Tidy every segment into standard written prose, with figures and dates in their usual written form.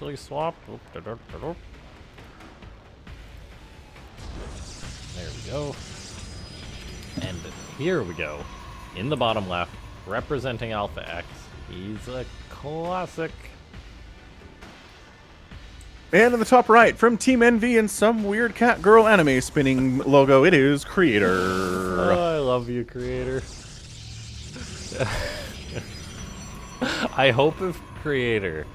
actually swap. There we go. And here we go. In the bottom left, representing Alpha X. He's a classic. And in the top right, from Team Envy and some weird cat girl anime spinning logo, it is Creator. Oh, I love you, Creator. I hope if Creator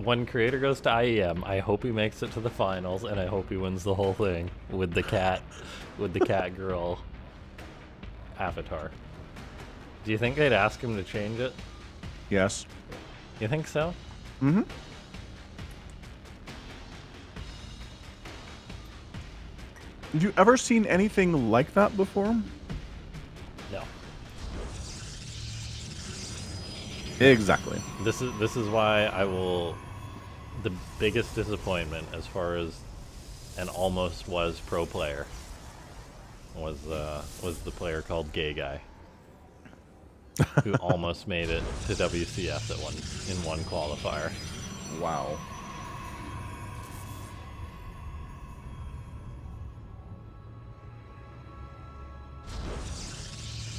when Creator goes to IEM, I hope he makes it to the finals, and I hope he wins the whole thing with the cat girl avatar. Do you think they'd ask him to change it? Yes. You think so? Mm-hmm. Have you ever seen anything like that before? No. Exactly. This is why the biggest disappointment as far as an almost was pro player was the player called Gay Guy who almost made it to WCS in one qualifier. Wow.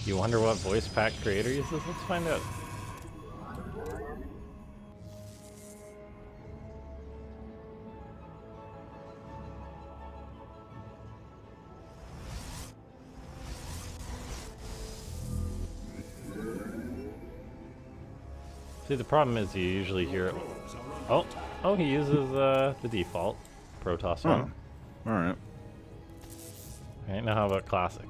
You wonder what voice pack Creator uses? Let's find out. See, the problem is you usually hear it. Oh, he uses the default Protoss one. All right. Alright, now how about Classic?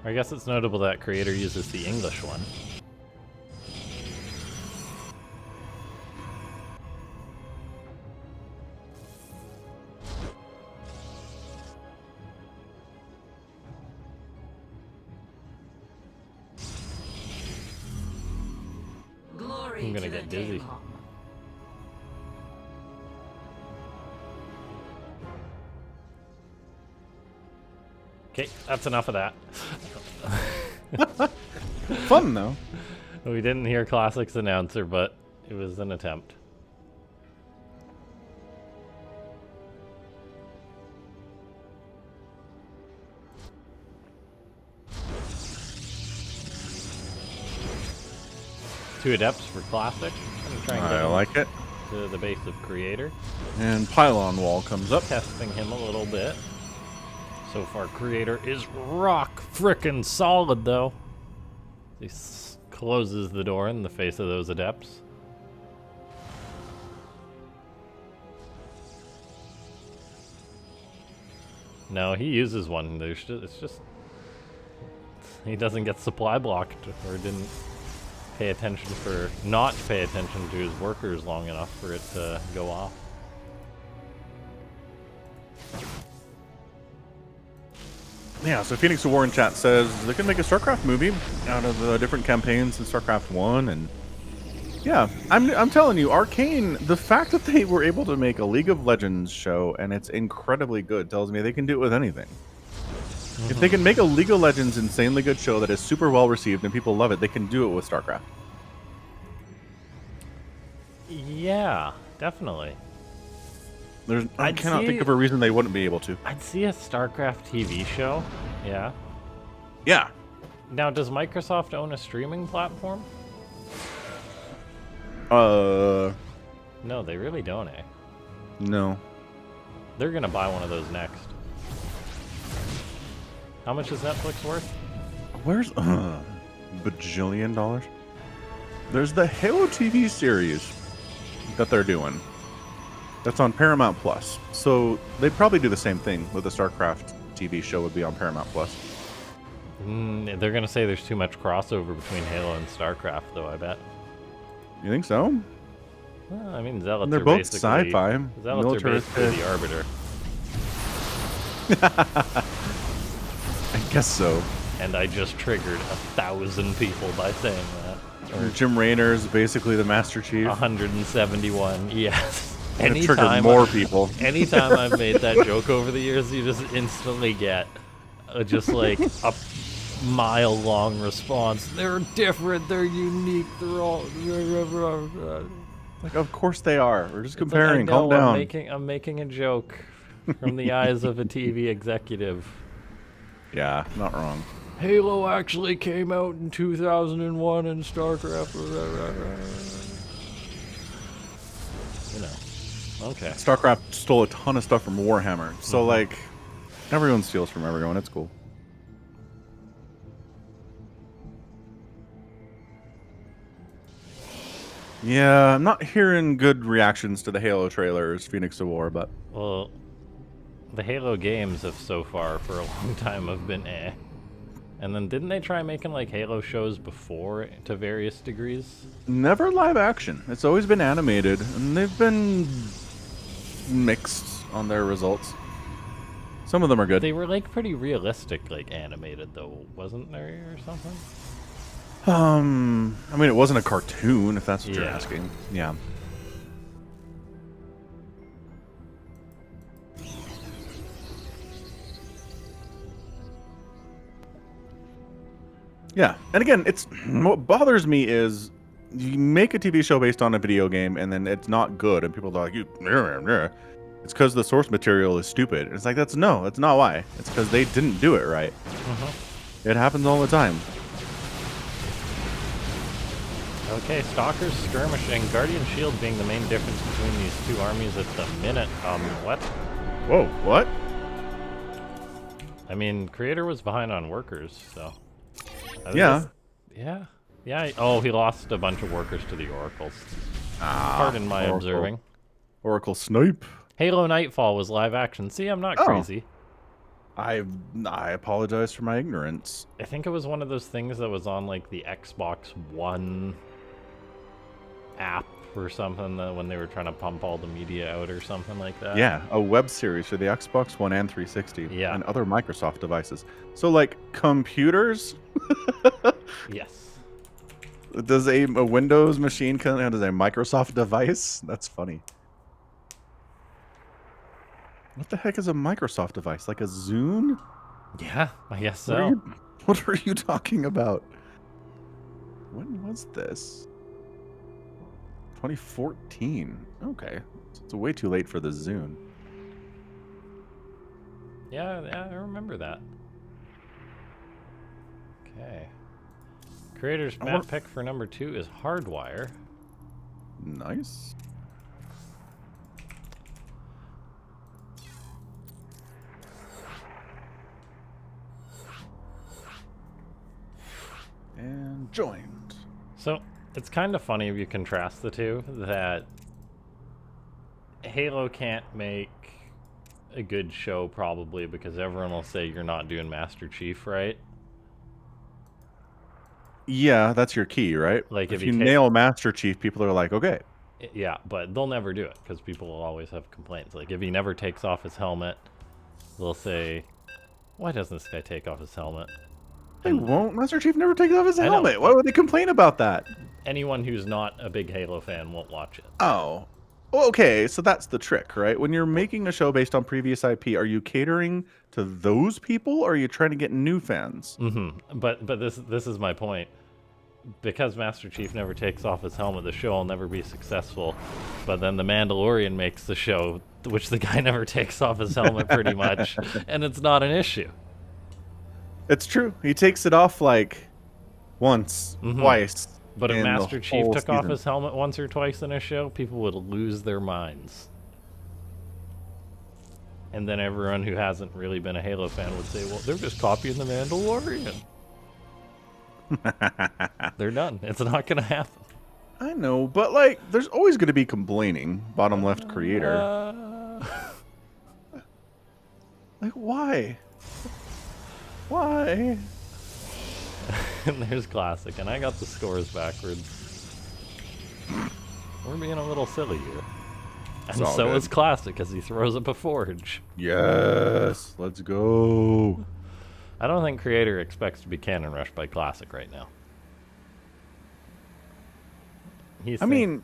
I guess it's notable that Creator uses the English one. I'm gonna get dizzy. Okay, that's enough of that. Fun, though. We didn't hear Classic's announcer, but it was an attempt. Two adepts for Classic. I'm gonna try and get I like it. to the base of Creator. And Pylon Wall comes up. Testing him a little bit. So far, Creator is rock frickin' solid, though. He closes the door in the face of those adepts. No, he uses one. It's just he doesn't get supply blocked, or didn't not pay attention to his workers long enough for it to go off. Yeah, so Phoenix of War in chat says they can make a Starcraft movie out of the different campaigns in Starcraft 1, and yeah, I'm telling you, Arcane, the fact that they were able to make a League of Legends show and it's incredibly good tells me they can do it with anything. If they can make a League of Legends insanely good show that is super well received and people love it, they can do it with Starcraft. Yeah, definitely. I cannot think of a reason they wouldn't be able to. I'd see a StarCraft TV show. Yeah. Yeah. Now, does Microsoft own a streaming platform? No. they really don't, eh? No. They're gonna buy one of those next. How much is Netflix worth? Where's bajillion dollars? There's the Halo TV series that they're doing. That's on Paramount Plus. So they'd probably do the same thing with the StarCraft TV show would be on Paramount Plus. They're gonna say there's too much crossover between Halo and StarCraft, though. I bet. You think so? Well, I mean, Zealots They're are both basically sci-fi. Zealots are basically the Arbiter. I guess so. And I just triggered 1,000 people by saying that. Or Jim Raynor is basically the Master Chief. 171. Yes. Triggered more people. Anytime I've made that joke over the years, you just instantly get just like mile-long response. They're different. They're unique. They're all. Like, of course they are. We're just It's like, I comparing. Calm know down. I'm making a joke from the eyes of a TV executive. Yeah, not wrong. Halo actually came out in 2001 and Starcraft. You know. Okay. Starcraft stole a ton of stuff from Warhammer. So, like, everyone steals from everyone. It's cool. Yeah, I'm not hearing good reactions to the Halo trailers, Phoenix to War, but... Well, the Halo games have so far for a long time have been eh. And then didn't they try making like Halo shows before to various degrees? Never live action. It's always been animated, and they've been mixed on their results. Some of them are good. They were like pretty realistic, like animated though, wasn't there, or something? I mean, it wasn't a cartoon, if that's what you're Yeah. asking. Yeah. Yeah, and again, it's what bothers me is you make a TV show based on a video game, and then it's not good, and people are like, it's because the source material is stupid. It's like that's not why. It's because they didn't do it right. It happens all the time. Okay, Stalkers skirmishing, Guardian Shield being the main difference between these two armies at the minute. What? Whoa, what? I mean, Creator was behind on workers, so. Yeah. Yeah. Yeah. Oh, he lost a bunch of workers to the Oracles. Pardon my Oracle. observing. Oracle Snipe. Halo Nightfall was live action. See, I'm not crazy. I apologize for my ignorance. I think it was one of those things that was on like the Xbox One app or something when they were trying to pump all the media out or something like that. Yeah, a web series for the Xbox One and 360 Yeah. and other Microsoft devices. So, like, computers? Yes. Does a Windows machine count as a Microsoft device? That's funny. What the heck is a Microsoft device? Like a Zune? Yeah, I guess so. What are you talking about? When was this? 2014. Okay. It's way too late for the Zune. Yeah, I remember that. Okay. Creator's map pick for number 2 is Hardwire. Nice. And joined. So, it's kind of funny if you contrast the two, that Halo can't make a good show probably because everyone will say you're not doing Master Chief right. Yeah, that's your key, right? Like if you nail Master Chief, people are like, okay. Yeah, but they'll never do it because people will always have complaints. Like if he never takes off his helmet, they'll say, why doesn't this guy take off his helmet? They won't. Master Chief never takes off his helmet. Why would they complain about that? Anyone who's not a big Halo fan won't watch it. Oh. Well, okay, so that's the trick, right? When you're making a show based on previous IP, are you catering to those people, or are you trying to get new fans? Mm-hmm. But this is my point. Because Master Chief never takes off his helmet, the show will never be successful. But then The Mandalorian makes the show, which the guy never takes off his helmet pretty much, and it's not an issue. It's true. He takes it off like once, twice. But if Master Chief took off his helmet once or twice in a show, people would lose their minds. And then everyone who hasn't really been a Halo fan would say, well, they're just copying The Mandalorian. They're done. It's not going to happen. I know, but like, there's always going to be complaining. Bottom left creator. Like, why? Why? And there's Classic, and I got the scores backwards. We're being a little silly here. And so is Classic, because he throws up a forge. Yes, let's go. I don't think Creator expects to be cannon rushed by Classic right now. I mean,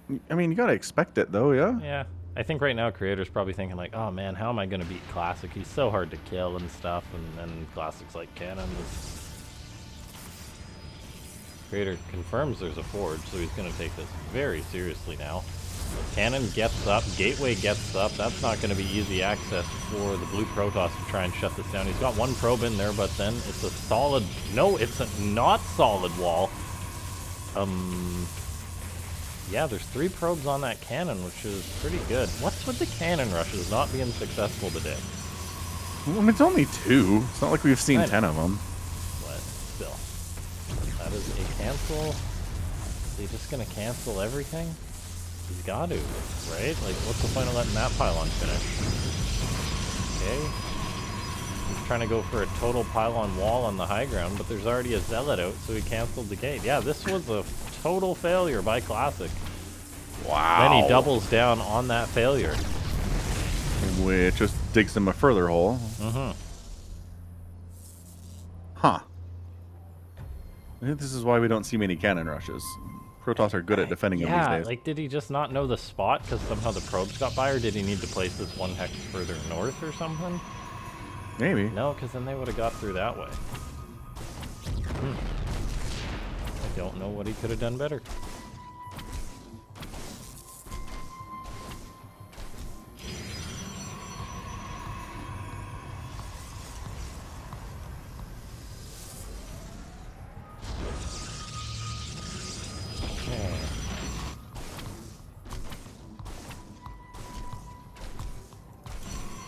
you gotta expect it though, yeah? Yeah. I think right now Creator's probably thinking like, oh man, how am I gonna beat Classic? He's so hard to kill and stuff, and then Classic's like, cannon is Creator confirms there's a forge, so he's going to take this very seriously now. Cannon gets up, Gateway gets up. That's not going to be easy access for the blue Protoss to try and shut this down. He's got one probe in there, but then it's a solid... No, it's a not solid wall. Yeah, there's 3 probes on that cannon, which is pretty good. What's with the cannon rushes not being successful today? Well, it's only 2. It's not like we've seen 10 of them. But still. That is a cancel. Is he just going to cancel everything? He's got to, right? Like, what's the point of letting that pylon finish? Okay. He's trying to go for a total pylon wall on the high ground, but there's already a zealot out, so he canceled the gate. Yeah, this was a total failure by Classic. Wow. Then he doubles down on that failure. Which just digs him a further hole. Mm-hmm. Huh. I think this is why we don't see many cannon rushes. Protoss are good at defending them these days. Like, did he just not know the spot because somehow the probes got by, or did he need to place this 1 hex further north or something? Maybe. No, because then they would have got through that way. I don't know what he could have done better.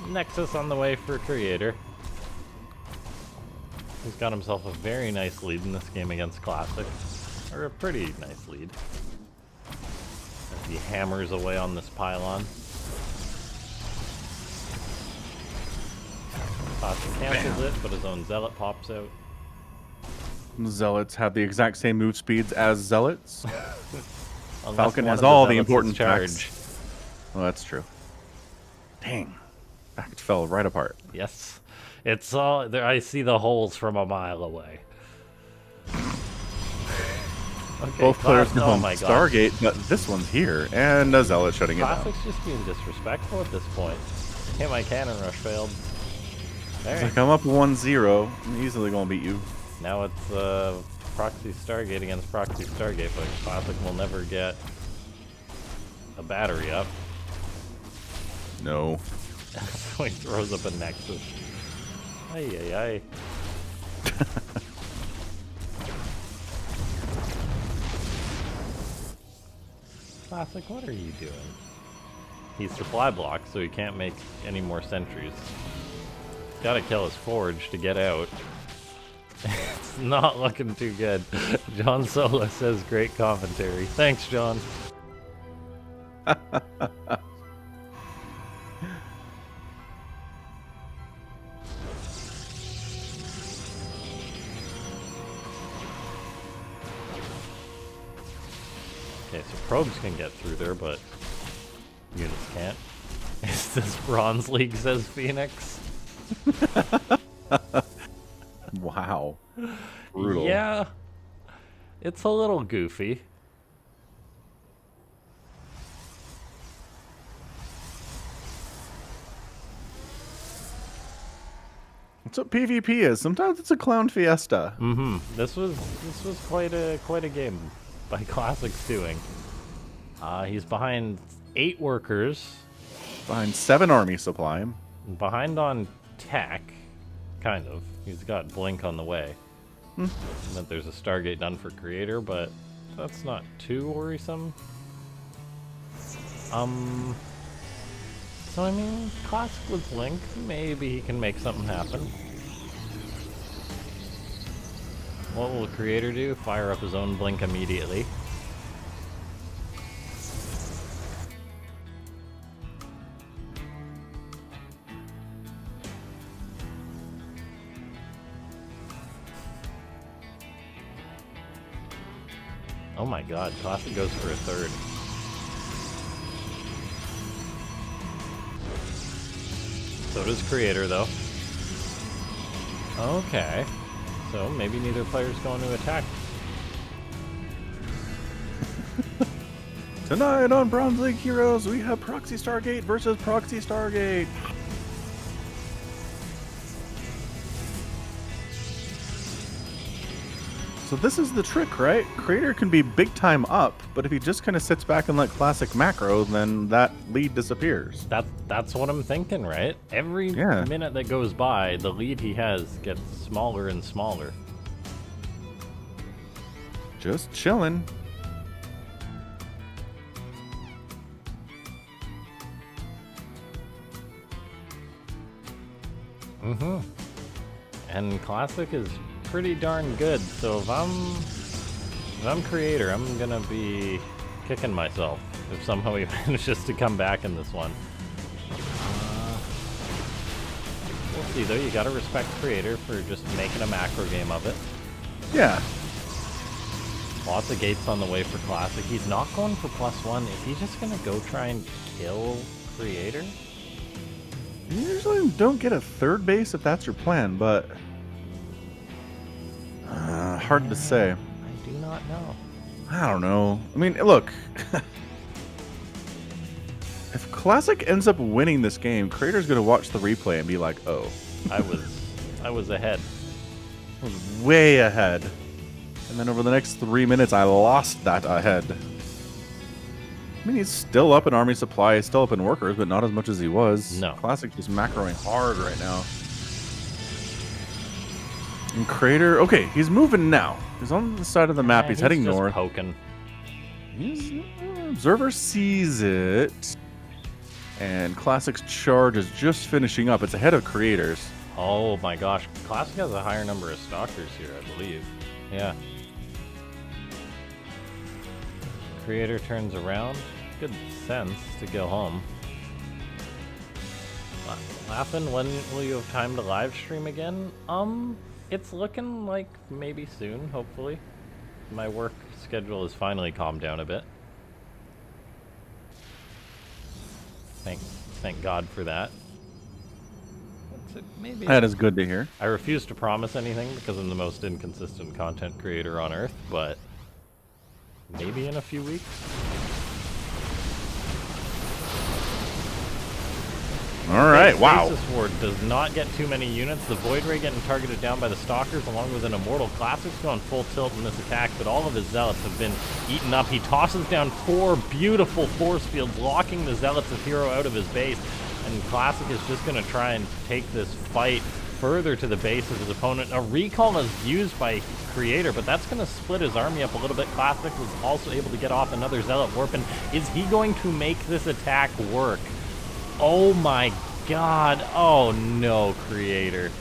Nexus on the way for Creator. He's got himself a very nice lead in this game against Classic. Or a pretty nice lead. As he hammers away on this pylon. Classic cancels it, but his own Zealot pops out. Zealots have the exact same move speeds as Zealots. Falcon has of all the Zealots important is charged. facts. Well, that's true. Dang. Fact fell right apart. Yes. It's all there. I see the holes from a mile away. Okay, Both players know oh my God. Stargate, but this one's here, and a Zealot shutting it down. Classic's just being disrespectful at this point. Hey, my cannon rush failed. There. Like, I'm up 1-0. I'm easily gonna beat you. Now it's Proxy Stargate against Proxy Stargate, but Classic will never get a battery up. No. So he throws up a Nexus. Ay, ay, ay. Classic, what are you doing? He's supply blocked, so he can't make any more sentries. Gotta kill his forge to get out. It's not looking too good. John Sola says great commentary. Thanks, John. Okay, so probes can get through there, but units can't. Is this Bronze League, says Phoenix? Wow. Brutal. Yeah. It's a little goofy. That's what PvP is. Sometimes it's a clown fiesta. Mm-hmm. This was quite a game by Classic's doing. He's behind 8 workers. Behind 7 army supply. Behind on tech, kind of. He's got Blink on the way. And then there's a Stargate done for Creator, but that's not too worrisome. So I mean, Classic with Blink, maybe he can make something happen. What will Creator do? Fire up his own Blink immediately. Oh my God, Classic goes for a third. So does Creator, though. Okay. So maybe neither player's going to attack. Tonight on Bronze League Heroes, we have Proxy Stargate versus Proxy Stargate. So this is the trick, right? Creator can be big time up, but if he just kind of sits back and let Classic macro, then that lead disappears. That's what I'm thinking, right? Every minute that goes by, the lead he has gets smaller and smaller. Just chilling. And Classic is pretty darn good, so if I'm creator, I'm gonna be kicking myself if somehow he manages to come back in this one. We'll see though, you gotta respect creator for just making a macro game of it. Yeah. Lots of gates on the way for Classic. He's not going for +1. Is he just gonna go try and kill creator? You usually don't get a third base if that's your plan, but hard to say. I do not know. I don't know. I mean, look. If Classic ends up winning this game, Creator's gonna watch the replay and be like, "Oh, I was ahead. I was way ahead." And then over the next 3 minutes, I lost that ahead. I mean, he's still up in army supply, he's still up in workers, but not as much as he was. No. Classic just macroing hard right now. And Creator, okay, he's moving now. He's on the side of the map. He's heading just north. Poking. Observer sees it. And Classic's charge is just finishing up. It's ahead of Creator's. Oh my gosh. Classic has a higher number of stalkers here, I believe. Yeah. Creator turns around. Good sense to go home. Laughing, when will you have time to live stream again? It's looking like maybe soon, hopefully. My work schedule has finally calmed down a bit. Thank God for that. Maybe That is good to hear. I refuse to promise anything because I'm the most inconsistent content creator on earth, but maybe in a few weeks. All right, wow. Stasis Ward does not get too many units. The Void Ray getting targeted down by the Stalkers along with an Immortal. Classic's going full tilt in this attack, but all of his Zealots have been eaten up. He tosses down 4 beautiful force fields, locking the Zealots of Hero out of his base. And Classic is just going to try and take this fight further to the base of his opponent. A recall is used by Creator, but that's going to split his army up a little bit. Classic was also able to get off another Zealot Warp. And is he going to make this attack work? Oh my God. Oh no, Creator.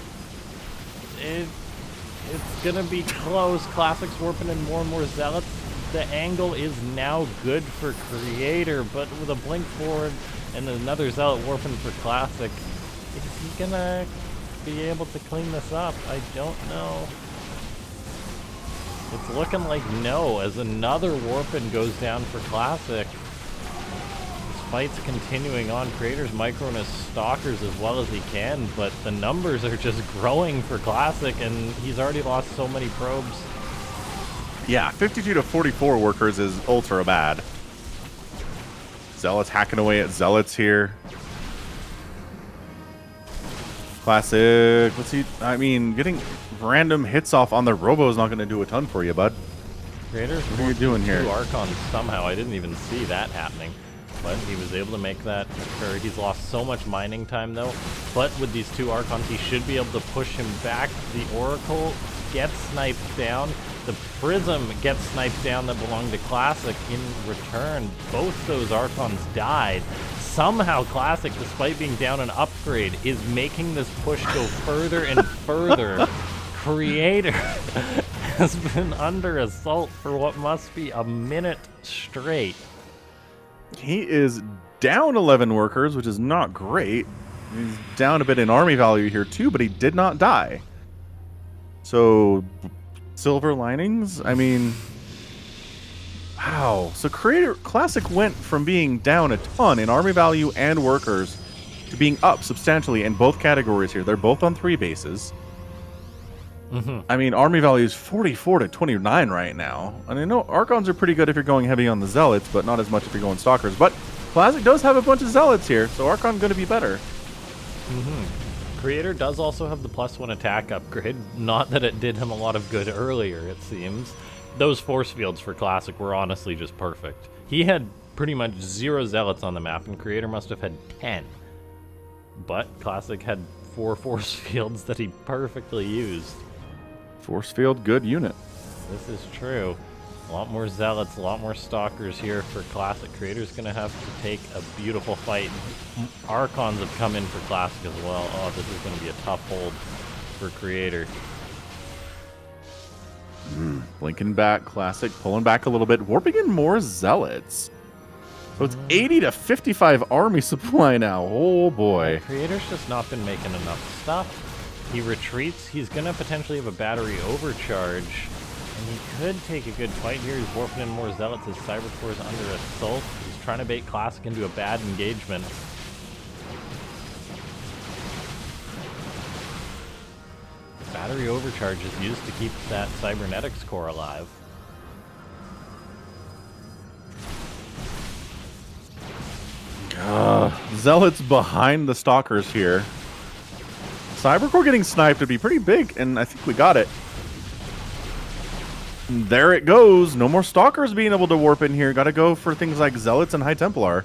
It's gonna be close. Classic's warping in more and more Zealots. The angle is now good for Creator, but with a blink forward and another Zealot warping for Classic, is he gonna be able to clean this up? I don't know. It's looking like no, as another warping goes down for Classic. Fight's continuing on. Creator's microing his stalkers as well as he can, but the numbers are just growing for Classic, and he's already lost so many probes. Yeah, 52 to 44 workers is ultra bad. Zealots hacking away at Zealots here. Classic, let's see. I mean, getting random hits off on the Robo is not going to do a ton for you, bud. Creator's what are you doing here? 2 Archons somehow. I didn't even see that happening. But he was able to make that occur. He's lost so much mining time, though. But with these 2 Archons, he should be able to push him back. The Oracle gets sniped down. The Prism gets sniped down that belonged to Classic. In return, both those Archons died. Somehow, Classic, despite being down an upgrade, is making this push go further and further. Creator has been under assault for what must be a minute straight. He is down 11 workers, which is not great. He's down a bit in army value here too, but he did not die. So, silver linings? I mean, wow. So Creator Classic went from being down a ton in army value and workers to being up substantially in both categories here. They're both on 3 bases. I mean, army value is 44 to 29 right now. And I know Archons are pretty good if you're going heavy on the Zealots, but not as much if you're going Stalkers. But Classic does have a bunch of Zealots here, so Archon's going to be better. Creator does also have the +1 attack upgrade. Not that it did him a lot of good earlier, it seems. Those force fields for Classic were honestly just perfect. He had pretty much 0 Zealots on the map, and Creator must have had 10. But Classic had 4 force fields that he perfectly used. Force field, good unit. This is true. A lot more Zealots, a lot more Stalkers here for Classic. Creator's going to have to take a beautiful fight. Archons have come in for Classic as well. Oh, this is going to be a tough hold for Creator. Blinking back, Classic pulling back a little bit, warping in more Zealots. So it's 80 to 55 army supply now. Oh boy. Creator's just not been making enough stuff. He retreats. He's going to potentially have a battery overcharge. And he could take a good fight here. He's warping in more Zealots. His Cybercore is under assault. He's trying to bait Classic into a bad engagement. Battery overcharge is used to keep that Cybernetics core alive. Zealots behind the Stalkers here. Cybercore getting sniped would be pretty big, and I think we got it. And there it goes. No more Stalkers being able to warp in here. Got to go for things like Zealots and High Templar.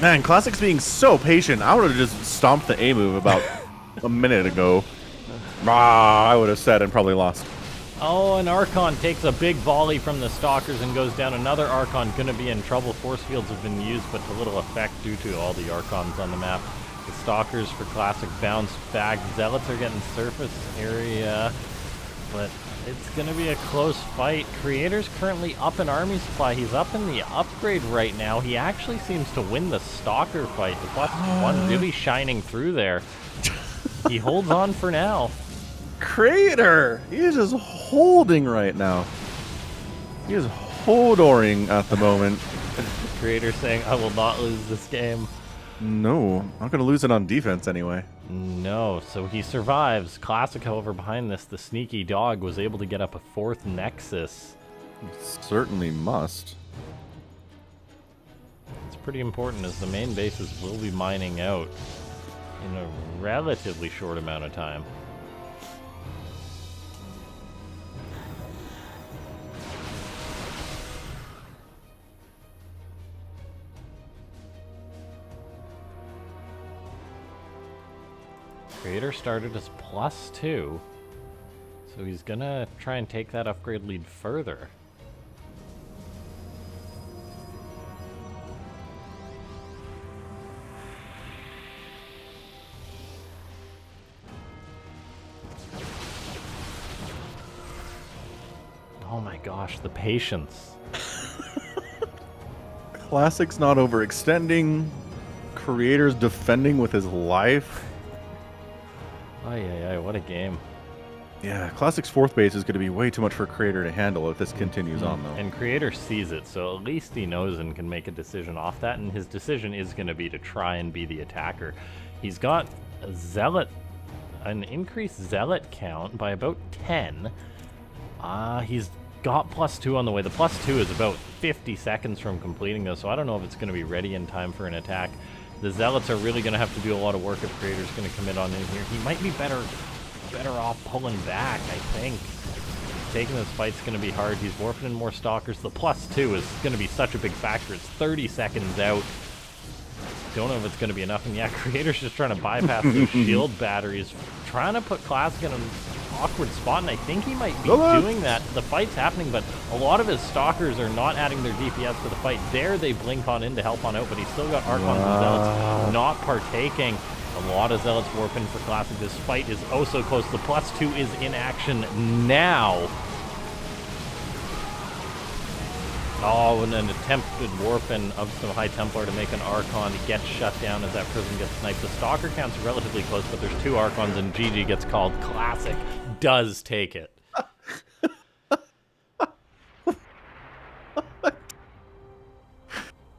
Man, Classic's being so patient. I would have just stomped the A move about a minute ago. I would have said and probably lost. Oh, an Archon takes a big volley from the Stalkers and goes down. Another Archon gonna be in trouble. Force fields have been used, but to little effect due to all the Archons on the map. The Stalkers for Classic bounce back. Zealots are getting surface area, but it's gonna be a close fight. Creator's currently up in army supply. He's up in the upgrade right now. He actually seems to win the Stalker fight. The +1 really shining through there. He holds on for now. Creator! He is just holding right now. He is holdoring at the moment. Creator saying, I will not lose this game. No, I'm not going to lose it on defense anyway. No, so he survives. Classic, however, behind this, the sneaky dog was able to get up a 4th Nexus. He certainly must. It's pretty important as the main bases will be mining out in a relatively short amount of time. Creator started as +2, so he's gonna try and take that upgrade lead further. Oh my gosh, the patience. Classic's not overextending. Creator's defending with his life. Ay, what a game. Yeah, Classic's 4th base is going to be way too much for Creator to handle if this continues on, though. And Creator sees it, so at least he knows and can make a decision off that, and his decision is going to be to try and be the attacker. He's got a Zealot, an increased Zealot count by about 10. He's got +2 on the way. The +2 is about 50 seconds from completing this, so I don't know if it's going to be ready in time for an attack. The Zealots are really going to have to do a lot of work if Creator's going to commit on in here. He might be better off pulling back, I think. Taking this fight's going to be hard. He's warping in more Stalkers. The +2 is going to be such a big factor. It's 30 seconds out. Don't know if it's going to be enough. And yeah, Creator's just trying to bypass those shield batteries. Trying to put Classic in an awkward spot, and I think he might be doing that. The fight's happening, but a lot of his Stalkers are not adding their DPS to the fight. There they blink on in to help on out, but he's still got Archons and Zealots not partaking. A lot of Zealots warping for Classic. This fight is oh so close. The +2 is in action now. Oh, and an attempted warping of some High Templar to make an Archon. He gets shut down as that Prism gets sniped. The Stalker count's relatively close, but there's 2 Archons, and GG gets called. Classic does take it.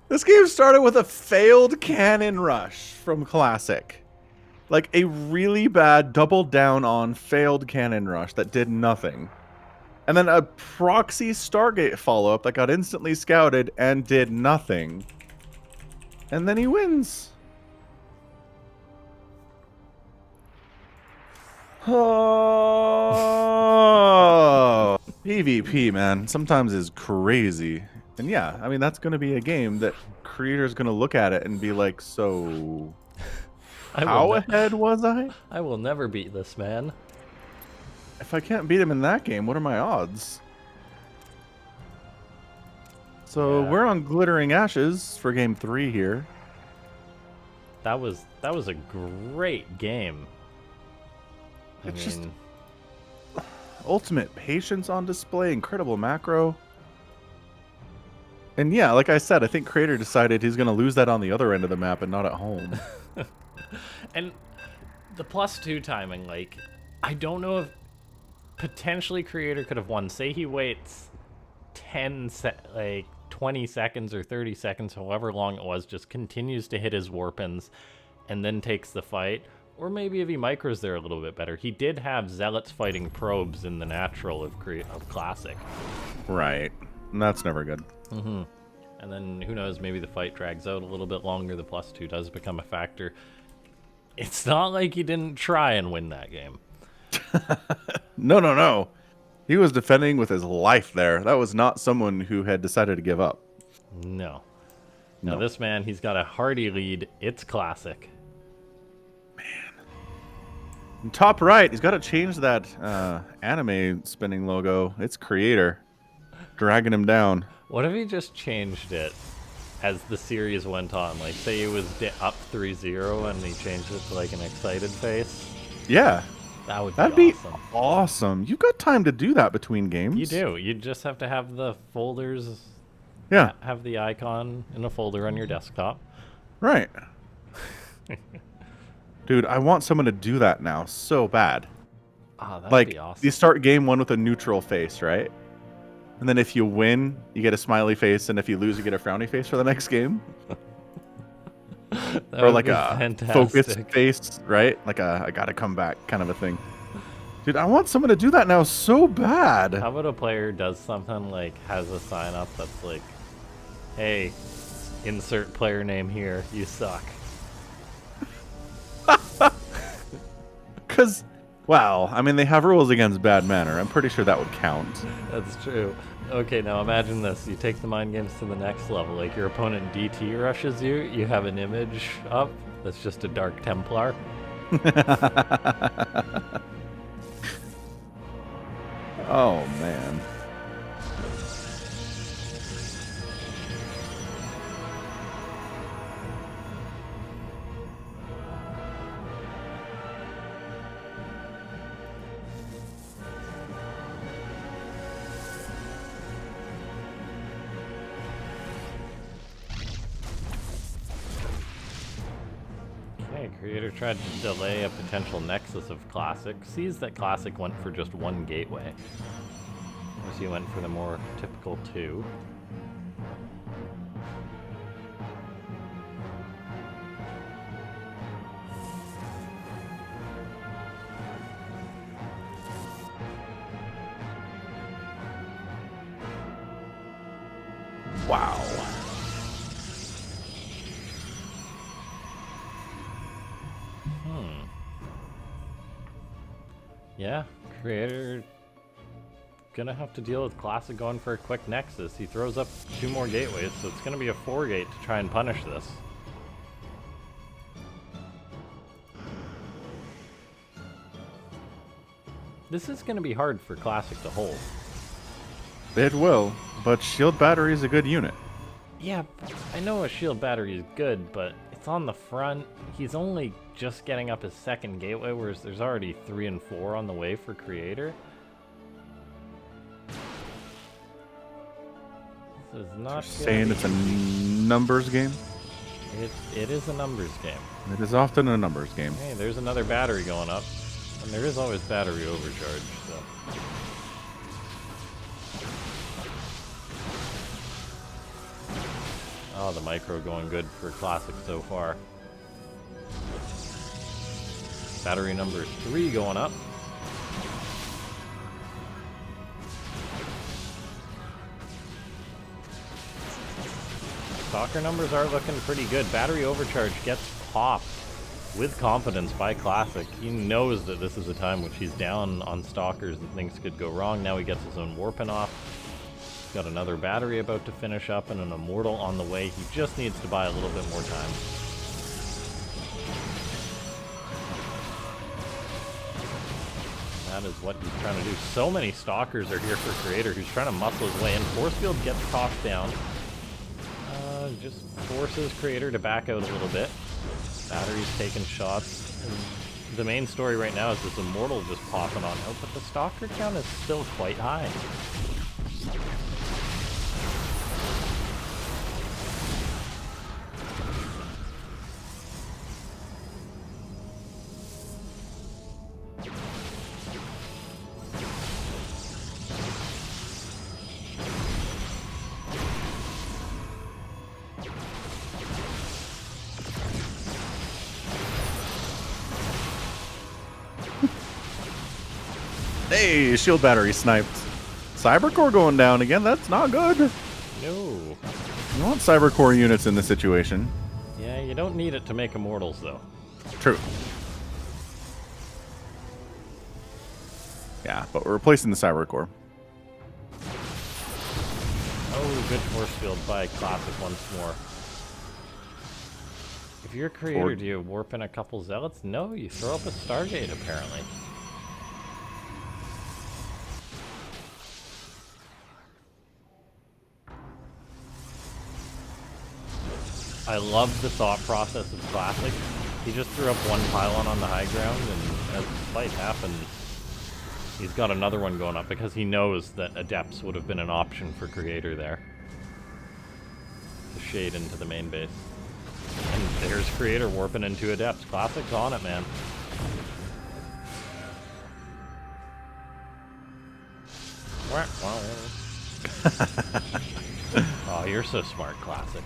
This game started with a failed cannon rush from Classic. Like a really bad double down on failed cannon rush that did nothing. And then a proxy Stargate follow-up that got instantly scouted and did nothing. And then he wins. Oh, PvP, man, sometimes is crazy. And yeah, I mean, that's going to be a game that creators going to look at it and be like, so how ahead was I? I will never beat this man. If I can't beat him in that game, what are my odds? So Yeah. we're on Glittering Ashes for game 3 here. That was a great game. It's just ultimate patience on display, incredible macro. And yeah, like I said, I think Creator decided he's going to lose that on the other end of the map and not at home. And the +2 timing, like, I don't know if potentially Creator could have won. Say he waits 20 seconds or 30 seconds, however long it was, just continues to hit his warpins and then takes the fight. Or maybe if he micros there a little bit better. He did have Zealots fighting probes in the natural of Classic. Right. And that's never good. Mm-hmm. And then, who knows, maybe the fight drags out a little bit longer, the +2 does become a factor. It's not like he didn't try and win that game. No. He was defending with his life there. That was not someone who had decided to give up. No. Now this man, he's got a hearty lead. It's Classic. In top right, he's got to change that anime spinning logo. It's Creator dragging him down. What if he just changed it as the series went on? Like, say he was up 3-0 and he changed it to like an excited face? Yeah. That'd be awesome. You've got time to do that between games. You do. You just have to have the folders. Yeah. Have the icon in a folder on your desktop. Right. Dude, I want someone to do that now so bad. Ah, that'd like, be awesome. You start game 1 with a neutral face, right? And then if you win, you get a smiley face, and if you lose, you get a frowny face for the next game. Or like a fantastic focused face, right? Like a I gotta come back kind of a thing. Dude, I want someone to do that now so bad. How about a player does something like has a sign up that's like, hey, insert player name here, you suck. Because, wow, I mean, they have rules against bad manner. I'm pretty sure that would count. That's true. Okay, now imagine this. You take the mind games to the next level. Like, your opponent DT rushes you, you have an image up that's just a Dark Templar. Oh, man. Creator tried to delay a potential nexus of Classic. Sees that Classic went for just one gateway. Whereas he went for the more typical 2. Wow. Yeah, Creator gonna have to deal with Classic going for a quick nexus. He throws up 2 more gateways, so it's gonna be a 4-gate to try and punish this. This is gonna be hard for Classic to hold. It will, but Shield Battery is a good unit. Yeah, I know a shield battery is good, but it's on the front. He's only just getting up his 2nd gateway, whereas there's already 3 and 4 on the way for Creator. This is not saying it's a numbers game? It is a numbers game. It is often a numbers game. Hey, there's another battery going up. And there is always battery overcharge, so... Oh, the micro going good for Classic so far. Battery number 3 going up. Stalker numbers are looking pretty good. Battery Overcharge gets popped with confidence by Classic. He knows that this is a time which he's down on Stalkers and things could go wrong. Now he gets his own Warping off. He's got another battery about to finish up and an Immortal on the way. He just needs to buy a little bit more time. That is what he's trying to do. So many Stalkers are here for Creator, who's trying to muscle his way in. Force Field gets tossed down. Just forces Creator to back out a little bit. Battery's taking shots. And the main story right now is this Immortal just popping on out, but the Stalker count is still quite high. Hey, shield battery sniped. Cybercore going down again. That's not good. No. You want Cybercore units in this situation. Yeah, you don't need it to make Immortals, though. True. Yeah, but we're replacing the Cybercore. Oh, good Force Field by Classic once more. If you're a Creator, do you warp in a couple Zealots? No, you throw up a Stargate, apparently. I love the thought process of Classic. He just threw up one pylon on the high ground, and as the fight happened, he's got another one going up because he knows that Adepts would have been an option for Creator there. To shade into the main base. And there's Creator warping into Adepts. Classic's on it, man. Oh, you're so smart, Classic.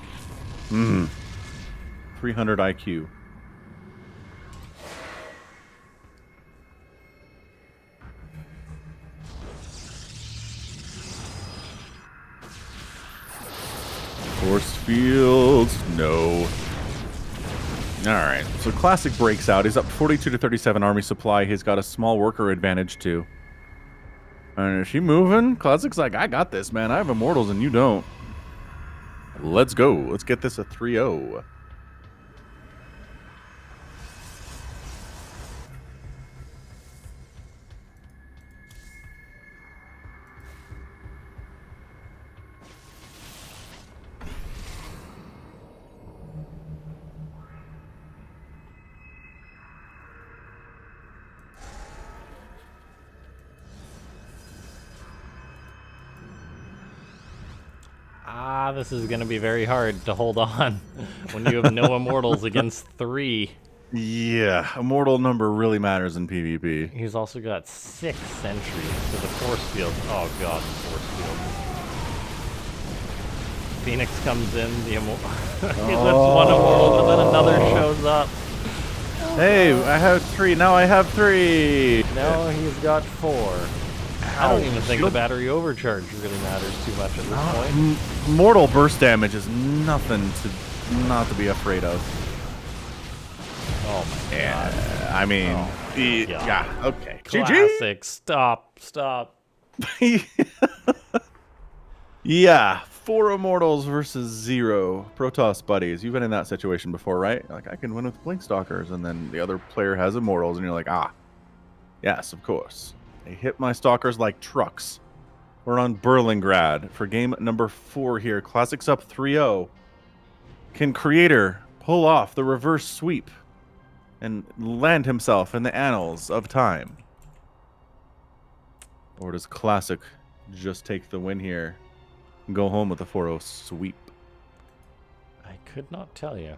300 IQ. Force fields, no. Alright, so Classic breaks out. He's up 42 to 37 army supply. He's got a small worker advantage too. And is she moving? Classic's like, I got this, man. I have Immortals and you don't. Let's go. Let's get this a 3-0. This is going to be very hard to hold on when you have no Immortals against 3. Yeah, Immortal number really matters in PvP. He's also got 6 sentries to the Force Field. Oh god, the Force Field. Phoenix comes in, the Immortal. He lifts one Immortal, but then another shows up. Hey, I have 3. Now I have 3. No, he's got 4. I don't even think the battery overcharge really matters too much at this point. Mortal burst damage is nothing to not to be afraid of. Oh my god. I mean, yeah, okay. Classic, stop. Yeah, 4 Immortals versus 0. Protoss buddies. You've been in that situation before, right? Like, I can win with Blink Stalkers, and then the other player has Immortals, and you're like, yes, of course. They hit my Stalkers like trucks. We're on Berlingrad for game number 4 here. Classic's up 3-0. Can Creator pull off the reverse sweep and land himself in the annals of time? Or does Classic just take the win here and go home with a 4-0 sweep? I could not tell you.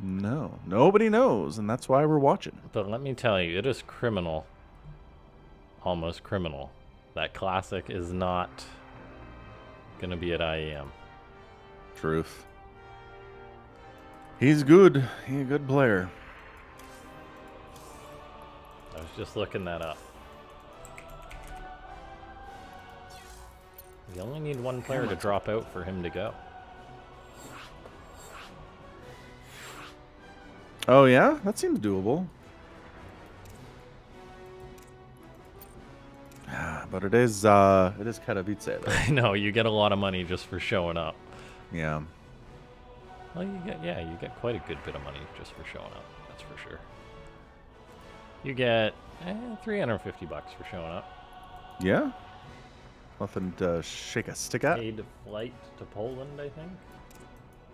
No, nobody knows, and that's why we're watching. But let me tell you, it is criminal. Almost criminal. That Classic is not gonna be at IEM. Truth. He's good. He's a good player. I was just looking that up. You only need one player to drop out for him to go. Oh yeah, that seems doable. But it is Katowice though. I know, you get a lot of money just for showing up. Yeah. Well, you get quite a good bit of money just for showing up. That's for sure. You get 350 bucks for showing up. Yeah. Nothing to shake a stick at. Paid flight to Poland, I think.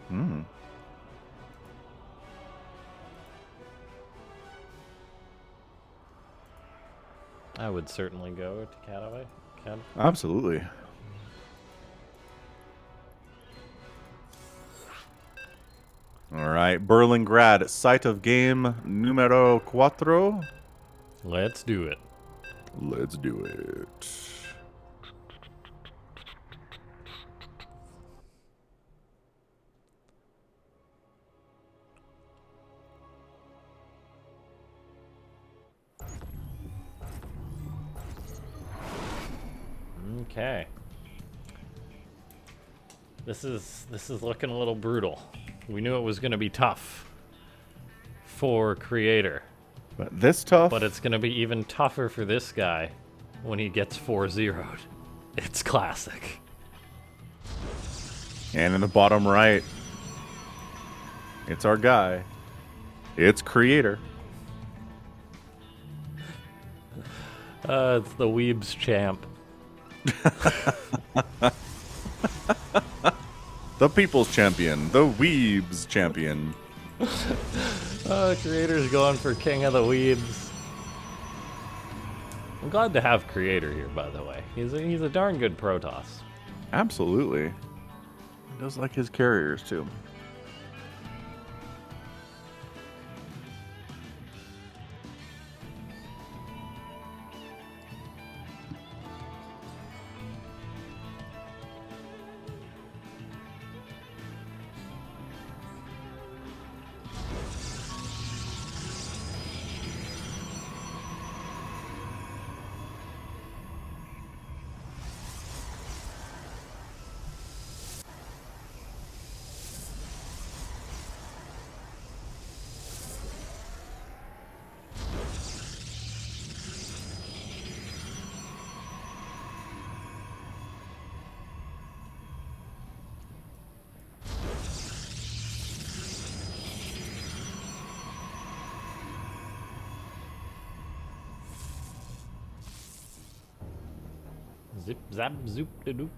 Hmm. I would certainly go to Katowice. Absolutely. All right, Berlingrad, site of game numero cuatro. Let's do it. Let's do it. Okay. This is looking a little brutal. We knew it was going to be tough for creator. But this tough. But it's going to be even tougher for this guy when he gets 4-0'd. It's classic. And in the bottom right, it's our guy. It's creator. It's the Weebs champ. The people's champion. The Weebs champion. Creator's going for King of the Weebs. I'm glad to have Creator here, by the way. He's a darn good Protoss. Absolutely. He does like his carriers, too. Zip, zap, zoop, da doop.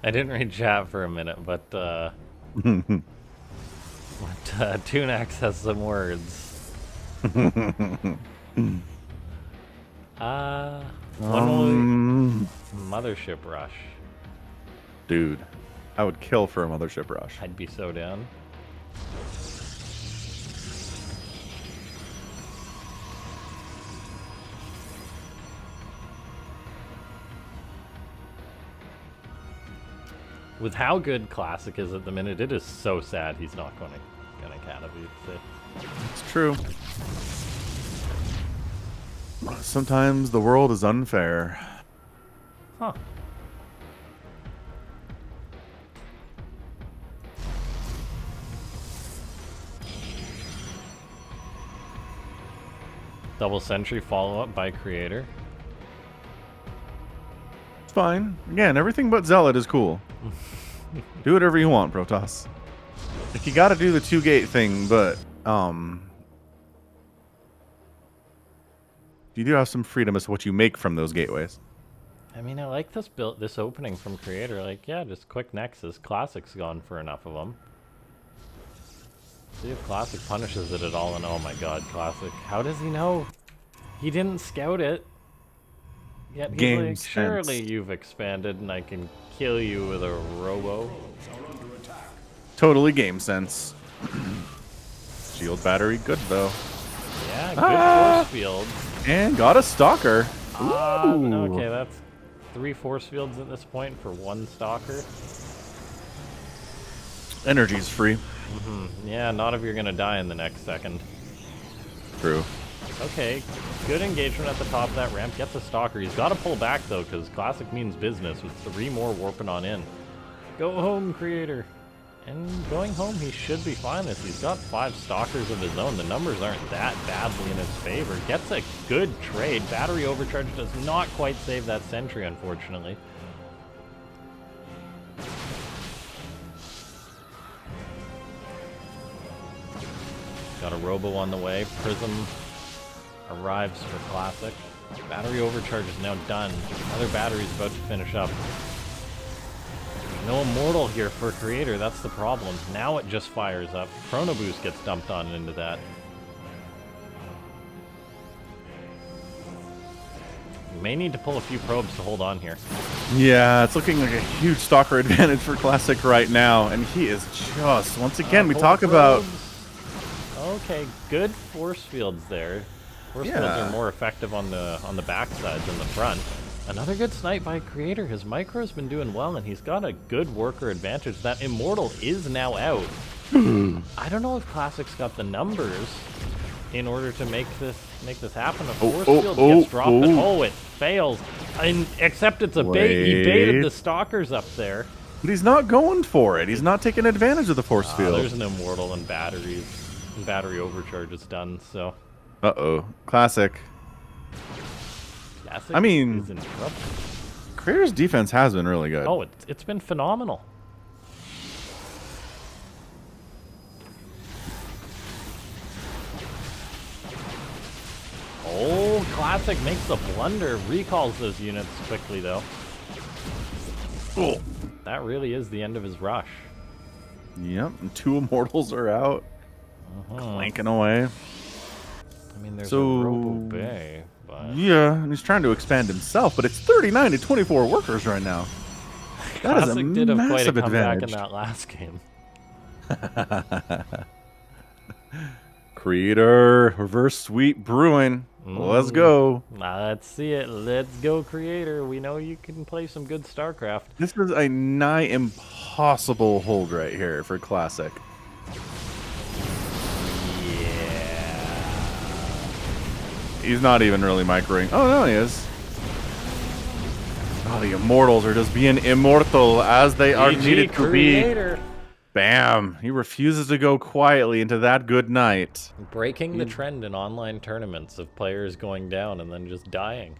I didn't read chat for a minute, but Tunax has some words. Mothership Rush. Dude, I would kill for a Mothership Rush. I'd be so down. With how good Classic is at the minute, it is so sad he's not gonna Katowice. It's true. Sometimes the world is unfair. Huh. Double Sentry follow-up by Creator. It's fine. Again, everything but Zealot is cool. Do whatever you want, Protoss. Like, you gotta do the 2-gate thing, but, you do have some freedom as to what you make from those gateways. I mean, I like this opening from Creator. Like, yeah, just quick Nexus. Classic's gone for enough of them. See if Classic punishes it at all, and oh my god, Classic. How does he know? He didn't scout it. Yet he's Game like, sense. surely you've expanded and I can kill you with a robo. Totally game sense. Shield battery, good though. Yeah, good force field. And got a stalker. Okay, that's 3 force fields at this point for 1 stalker. Energy's free. Yeah, not if you're gonna die in the next second. True. Okay, good engagement at the top of that ramp. Gets a stalker. He's got to pull back, though, because Classic means business with 3 more warping on in. Go home, Creator. And going home, he should be fine. If he's got 5 stalkers of his own, the numbers aren't that badly in his favor. Gets a good trade. Battery overcharge does not quite save that sentry, unfortunately. Got a Robo on the way. Prism arrives for Classic. Battery overcharge is now done. Other battery's about to finish up. No Immortal here for Creator, that's the problem. Now it just fires up. Chrono Boost gets dumped on into that. You may need to pull a few probes to hold on here. Yeah, it's looking like a huge stalker advantage for Classic right now, and he is just, once again, we talk about... Okay, good force fields there. Force fields are more effective on the backside than the front. Another good snipe by Creator. His micro's been doing well, and he's got a good worker advantage. That Immortal is now out. I don't know if Classic's got the numbers in order to make this happen. A force field gets dropped, and it fails. Except it's a bait. He baited the stalkers up there. But he's not going for it. He's not taking advantage of the force field. There's an Immortal and batteries. And battery overcharge is done, so... Uh-oh. Classic. Classic I mean, is in trouble. Creator's defense has been really good. Oh, it's been phenomenal. Oh, Classic makes a blunder. Recalls those units quickly, though. Oh. That really is the end of his rush. Yep, and 2 Immortals are out. Clanking away. I mean, there's a Robo Bay, but... Yeah, and he's trying to expand himself, but it's 39 to 24 workers right now. That is a Classic did have quite a massive comeback in advantage. that last game. Creator, reverse sweep brewing. Let's go. Let's see it. Let's go, Creator. We know you can play some good Starcraft. This is a nigh impossible hold right here for Classic. He's not even really microing. Oh, no, he is. Oh, the Immortals are just being immortal as they are needed to be. Bam. He refuses to go quietly into that good night. Breaking the trend in online tournaments of players going down and then just dying.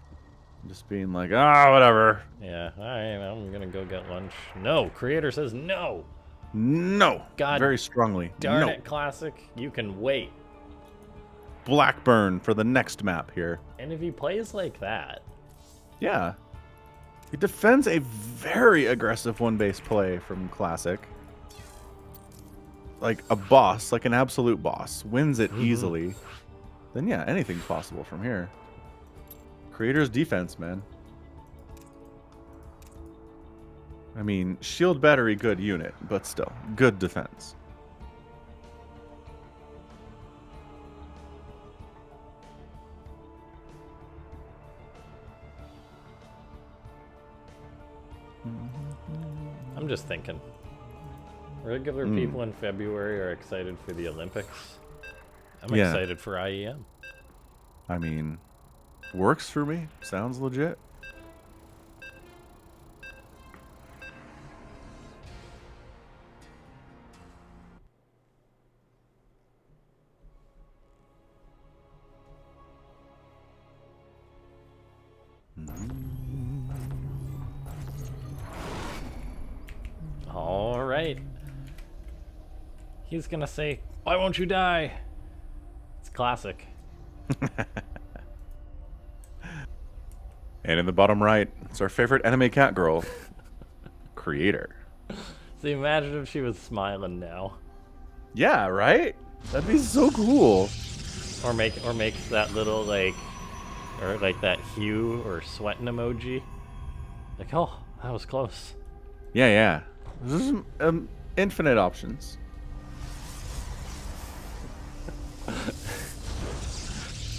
Just being like, ah, whatever. Yeah, all right, I'm going to go get lunch. No, Creator says no. No. God very strongly. Darn no. it, Classic. You can wait. Blackburn for the next map here. And if he plays like that... Yeah. He defends a very aggressive one-base play from Classic. Like a boss, like an absolute boss. Wins it easily. Then yeah, anything's possible from here. Creator's defense, man. I mean, shield battery, good unit, but still, good defense. I'm just thinking. Regular people in February are excited for the Olympics. I'm excited for IEM. I mean, works for me. Sounds legit. All right. He's gonna say, "Why won't you die?" It's Classic. And in the bottom right, it's our favorite anime cat girl, Creator. So imagine if she was smiling now. Yeah, right? That'd be so cool. Or makes that little like that hue or sweating emoji. Like, oh, that was close. Yeah, yeah. There's infinite options.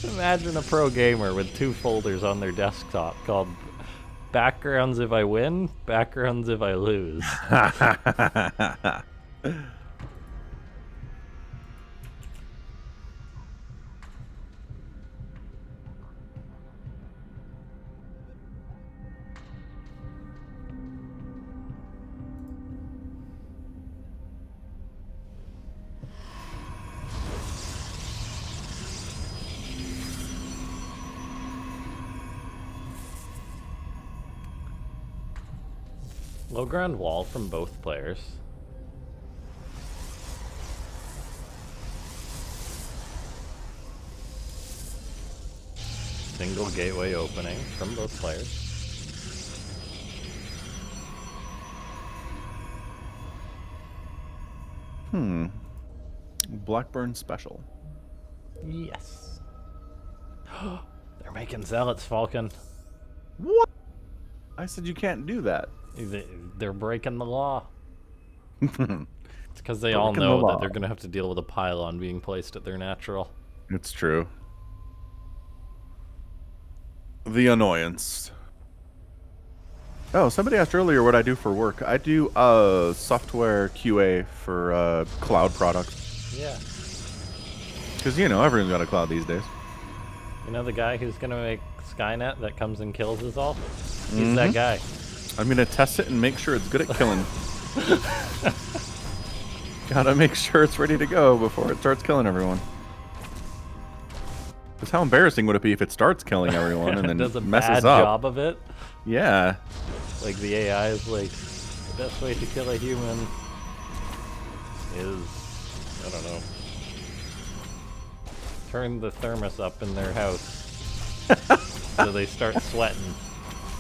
Imagine a pro gamer with 2 folders on their desktop called Backgrounds if I win, Backgrounds if I lose. Low ground wall from both players. Single gateway opening from both players. Blackburn special. Yes. They're making zealots, Falcon. What? I said you can't do that. They're breaking the law. It's because they all Breaking the know law. that they're going to have to deal with a pylon being placed at their natural. It's true. The annoyance. Oh, somebody asked earlier what I do for work. I do software QA for cloud products. Yeah. Because, you know, everyone's got a cloud these days. You know the guy who's going to make Skynet that comes and kills us all? He's that guy. I'm going to test it and make sure it's good at killing. Gotta make sure it's ready to go before it starts killing everyone. Because how embarrassing would it be if it starts killing everyone and then does a messes bad up? job of it. Yeah. Like the AI is like, the best way to kill a human is, I don't know, turn the thermos up in their house so they start sweating.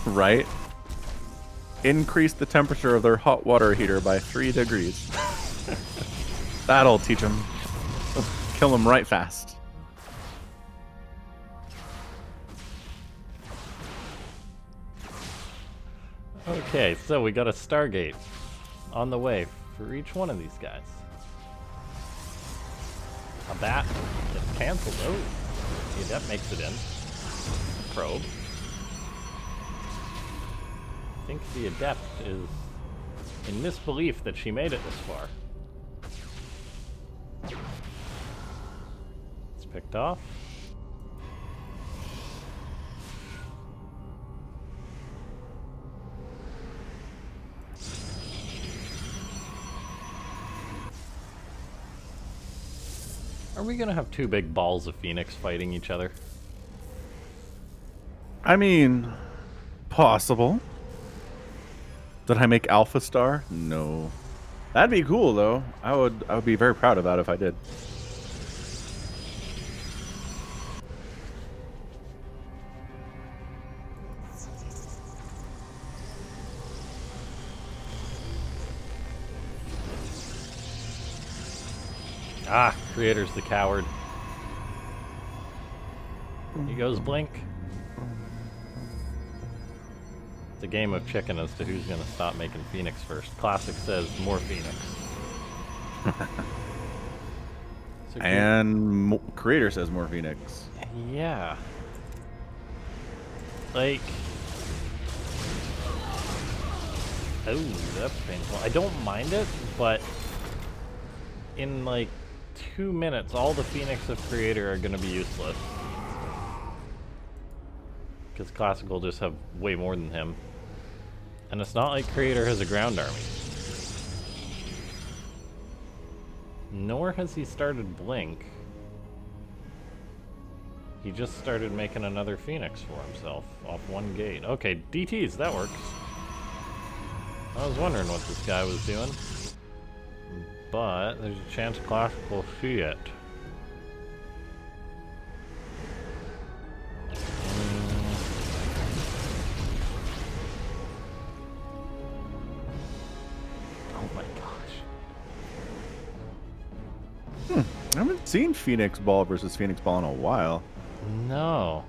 Right? Increase the temperature of their hot water heater by 3 degrees. That'll teach them. Kill them right fast. Okay, so we got a Stargate on the way for each one of these guys. A bat gets cancelled. Oh, the Adept makes it in. Probe. I think the Adept is in misbelief that she made it this far. It's picked off. Are we gonna have two big balls of Phoenix fighting each other? I mean, possible. Did I make Alpha Star? No. That'd be cool though. I would be very proud of that if I did. Ah, Creator's the coward. He goes Blink. It's a game of chicken as to who's going to stop making Phoenix first. Classic says more Phoenix. So And Creator says more Phoenix. yeah. Like... Oh, that's painful. I don't mind it, but in like 2 minutes, all the Phoenix of Creator are going to be useless. Because Classic will just have way more than him. And it's not like Creator has a ground army. Nor has he started Blink. He just started making another Phoenix for himself off one gate. Okay, DTs, that works. I was wondering what this guy was doing. But there's a chance Classic will see it. Oh my gosh. I haven't seen Phoenix Ball versus Phoenix Ball in a while. No.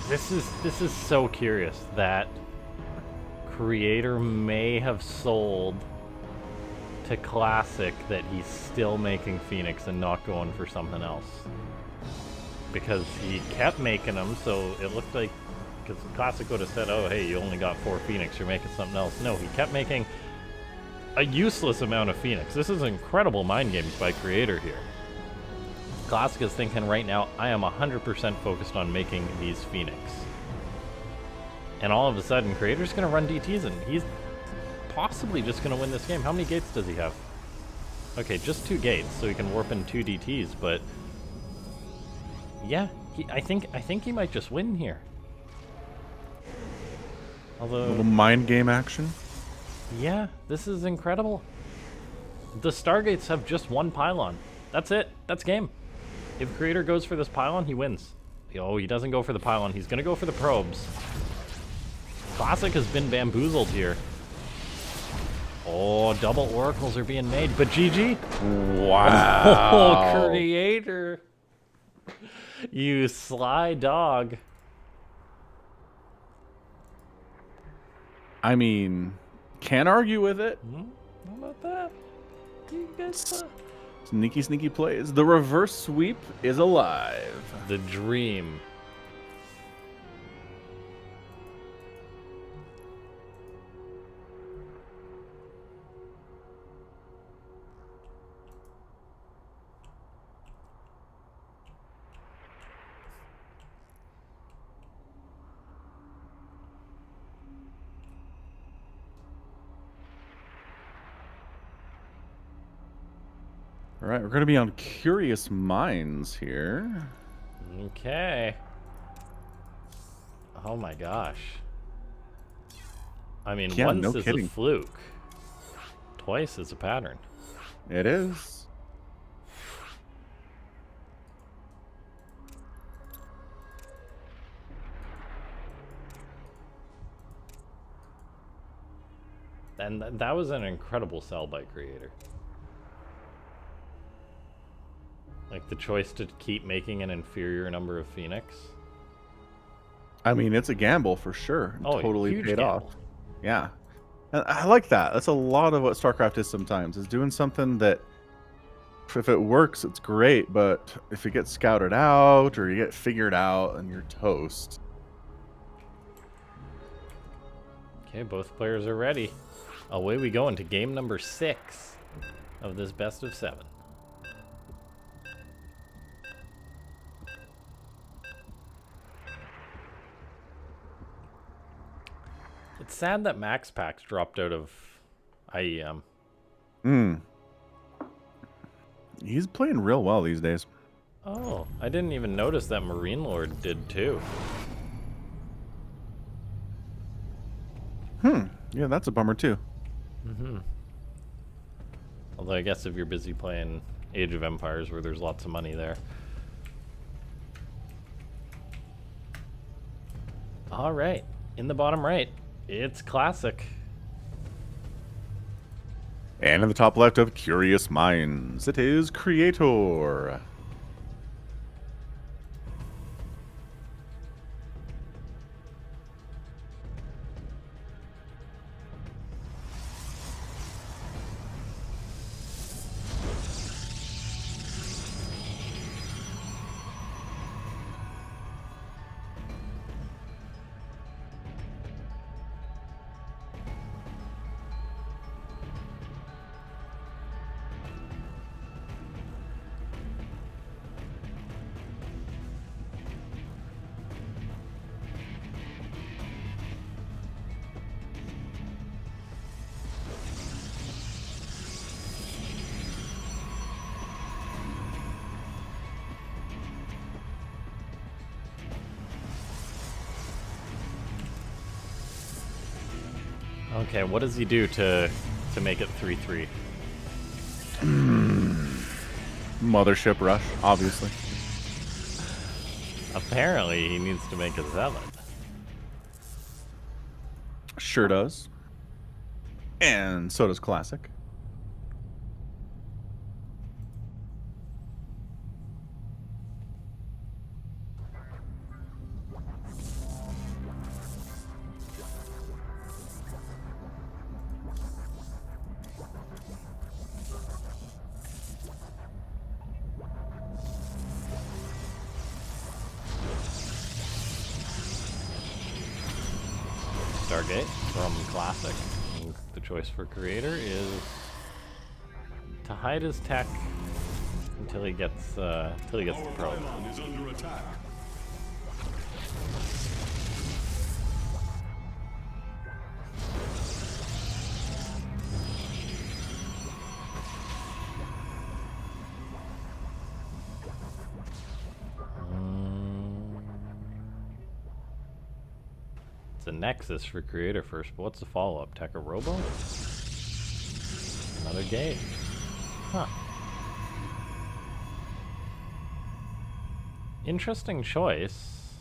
This is so curious that Creator may have sold to Classic that he's still making Phoenix and not going for something else. Because he kept making them, so it looked like, because Classic would have said, oh hey, you only got 4 Phoenix, you're making something else. No, he kept making a useless amount of Phoenix. This is incredible mind games by Creator here. Classic is thinking right now, I am 100% focused on making these Phoenix. And all of a sudden, Creator's going to run DTs and he's possibly just going to win this game. How many gates does he have? Okay, just 2 gates, so he can warp in 2 DTs, but yeah, I think he might just win here. A Although, little mind game action. yeah, this is incredible. The Stargates have just one pylon. That's it. That's game. If Creator goes for this pylon, he wins. Oh, he doesn't go for the pylon. He's gonna go for the probes. Classic has been bamboozled here. Oh, double oracles are being made, but GG. Wow. Oh, Creator. You sly dog. I mean, can't argue with it. How about that? You guys, Sneaky, sneaky plays. The reverse sweep is alive. the dream. All right, we're going to be on Curious Minds here. Okay. Oh my gosh. I mean, Yeah, once no is kidding. a fluke. Twice is a pattern. It is. And that was an incredible sell by Creator. Like the choice to keep making an inferior number of Phoenix. I mean, it's a gamble for sure. Oh, Totally huge paid gamble. off. Yeah. And I like that. That's a lot of what StarCraft is sometimes, is doing something that if it works, it's great, but if it gets scouted out or you get figured out and you're toast. Okay, both players are ready. Away we go into game number 6 of this best of 7. It's sad that Max Packs dropped out of IEM. He's playing real well these days. Oh, I didn't even notice that Marine Lord did too. Yeah, that's a bummer too. Although I guess if you're busy playing Age of Empires where there's lots of money there. All right, in the bottom right, it's Classic. And in the top left of Curious Minds, it is Creator. Okay, what does he do to make it 3-3? Mothership Rush, obviously. Apparently, he needs to make a Zealot. Sure does. And so does Classic. Stargate from Classic. And the choice for Creator is to hide his tech until he gets the probe. Is under attack. It's a Nexus for creator first, but what's the follow-up? Tech a Robo? Another gate. Huh. Interesting choice.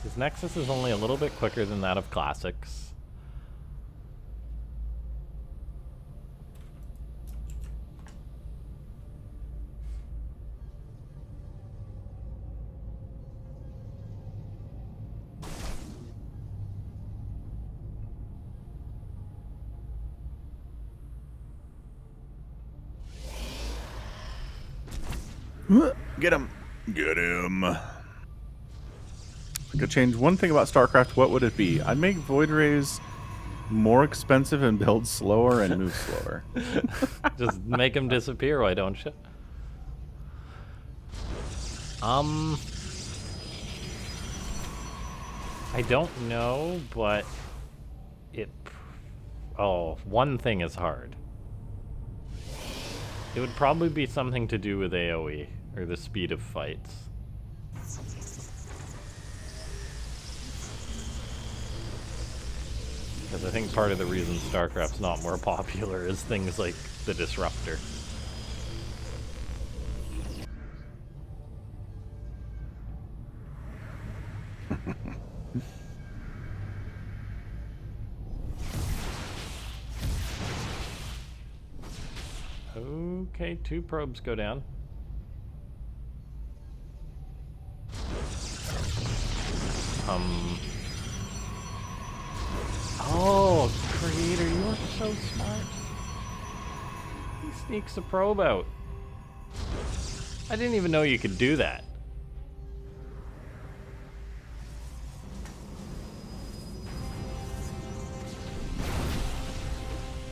His Nexus is only a little bit quicker than that of Classics. Get him. Get him. If I could change one thing about StarCraft, what would it be? I'd make Void Rays more expensive and build slower and move slower. Just make him disappear, why don't you? I don't know, but one thing is hard. It would probably be something to do with AoE, or the speed of fights. Because I think part of the reason StarCraft's not more popular is things like the Disruptor. Okay, 2 probes go down. Oh, creator, you are so smart. He sneaks a probe out. I didn't even know you could do that.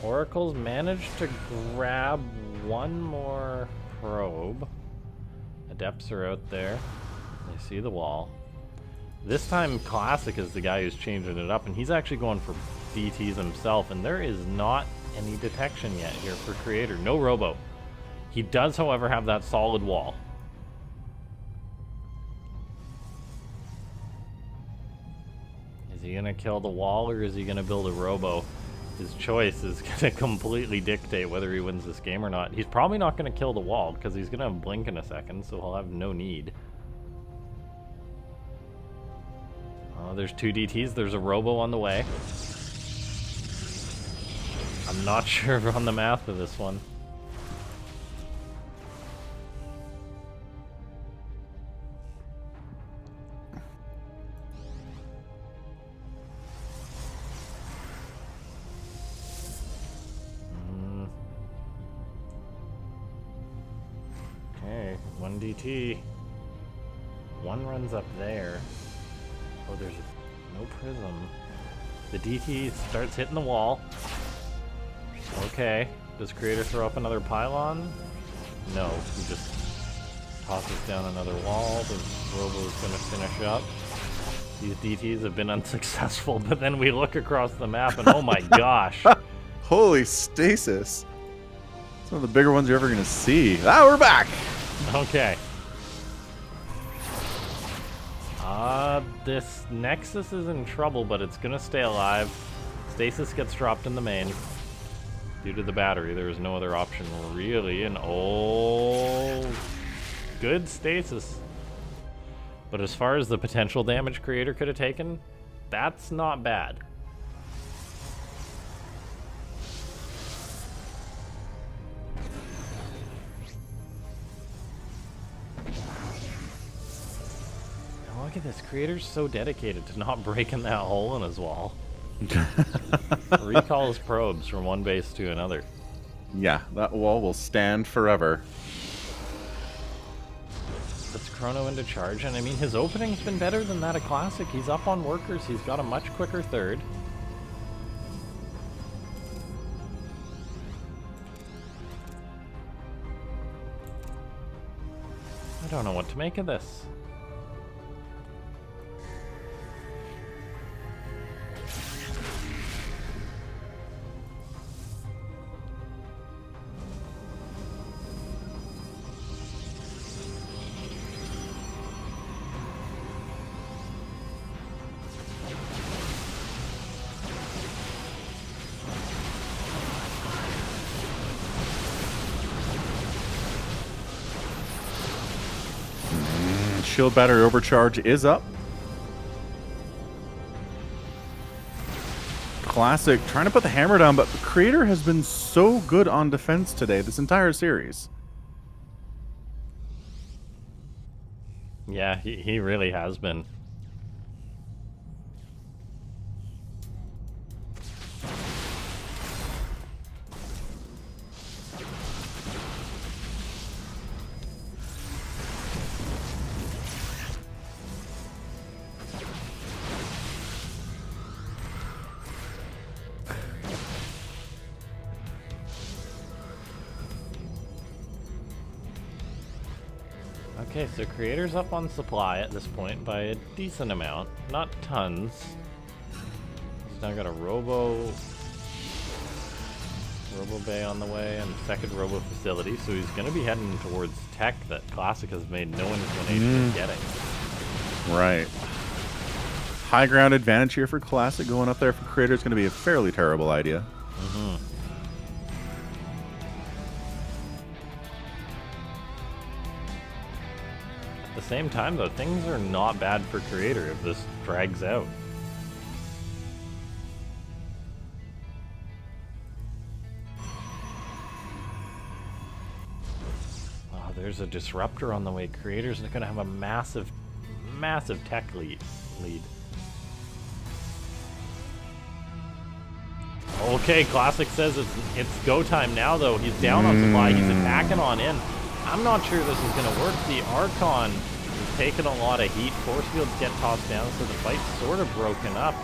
Oracle's managed to grab one more probe. Adepts are out there. They see the wall. This time Classic is the guy who's changing it up, and he's actually going for DTs himself, and there is not any detection yet here for Creator. No Robo. He does, however, have that solid wall. Is he gonna kill the wall, or is he gonna build a Robo? His choice is gonna completely dictate whether he wins this game or not. He's probably not gonna kill the wall, because he's gonna have Blink in a second, so he'll have no need. There's 2 DTs. There's a Robo on the way. I'm not sure on the math of this one. Okay, 1 DT. 1 runs up there. Oh, there's no prism. The DT starts hitting the wall. Okay. Does Creator throw up another pylon? No. He just tosses down another wall. The Robo is going to finish up. These DTs have been unsuccessful, but then we look across the map and oh my gosh. Holy stasis. It's one of the bigger ones you're ever going to see. Ah, we're back! Okay. This Nexus is in trouble, but it's gonna stay alive. Stasis gets dropped in the main. Due to the battery, there is no other option really, and good stasis. But as far as the potential damage Creator could have taken, that's not bad. Look at this, Creator's so dedicated to not breaking that hole in his wall. Recalls probes from one base to another. Yeah, that wall will stand forever. Puts Chrono into charge, and I mean, his opening's been better than that of Classic. He's up on workers, he's got a much quicker third. I don't know what to make of this. shield battery overcharge is up. Classic trying to put the hammer down, but Creator has been so good on defense today, this entire series. Yeah, he really has been. Okay, so Creator's up on supply at this point by a decent amount. Not tons. He's now got a Robo Bay on the way and a second Robo facility, so he's going to be heading towards tech that Classic has made no inclination of getting. Right. High ground advantage here for Classic. Going up there for Creator is going to be a fairly terrible idea. At the same time, though, things are not bad for Creator if this drags out. Oh, there's a Disruptor on the way. Creator's going to have a massive tech lead. Okay, Classic says it's go time now, though. He's down on supply. He's attacking on in. I'm not sure this is going to work. The Archon is taking a lot of heat. Force fields get tossed down, so the fight's sort of broken up.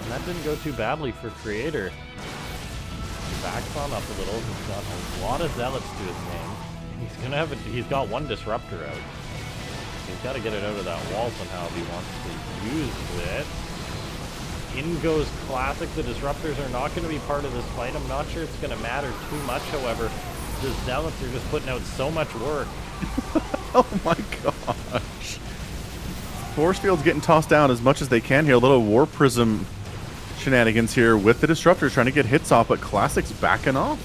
And that didn't go too badly for Creator. He backs on up a little. He's got a lot of Zealots to his name. He's got one Disruptor out. He's got to get it out of that wall somehow if he wants to use it. In goes Classic. The Disruptors are not going to be part of this fight. I'm not sure it's going to matter too much, however. The Zealots are just putting out so much work. Oh my gosh. Force field's getting tossed down as much as they can here. A little War Prism shenanigans here with the Disruptors trying to get hits off, but Classic's backing off.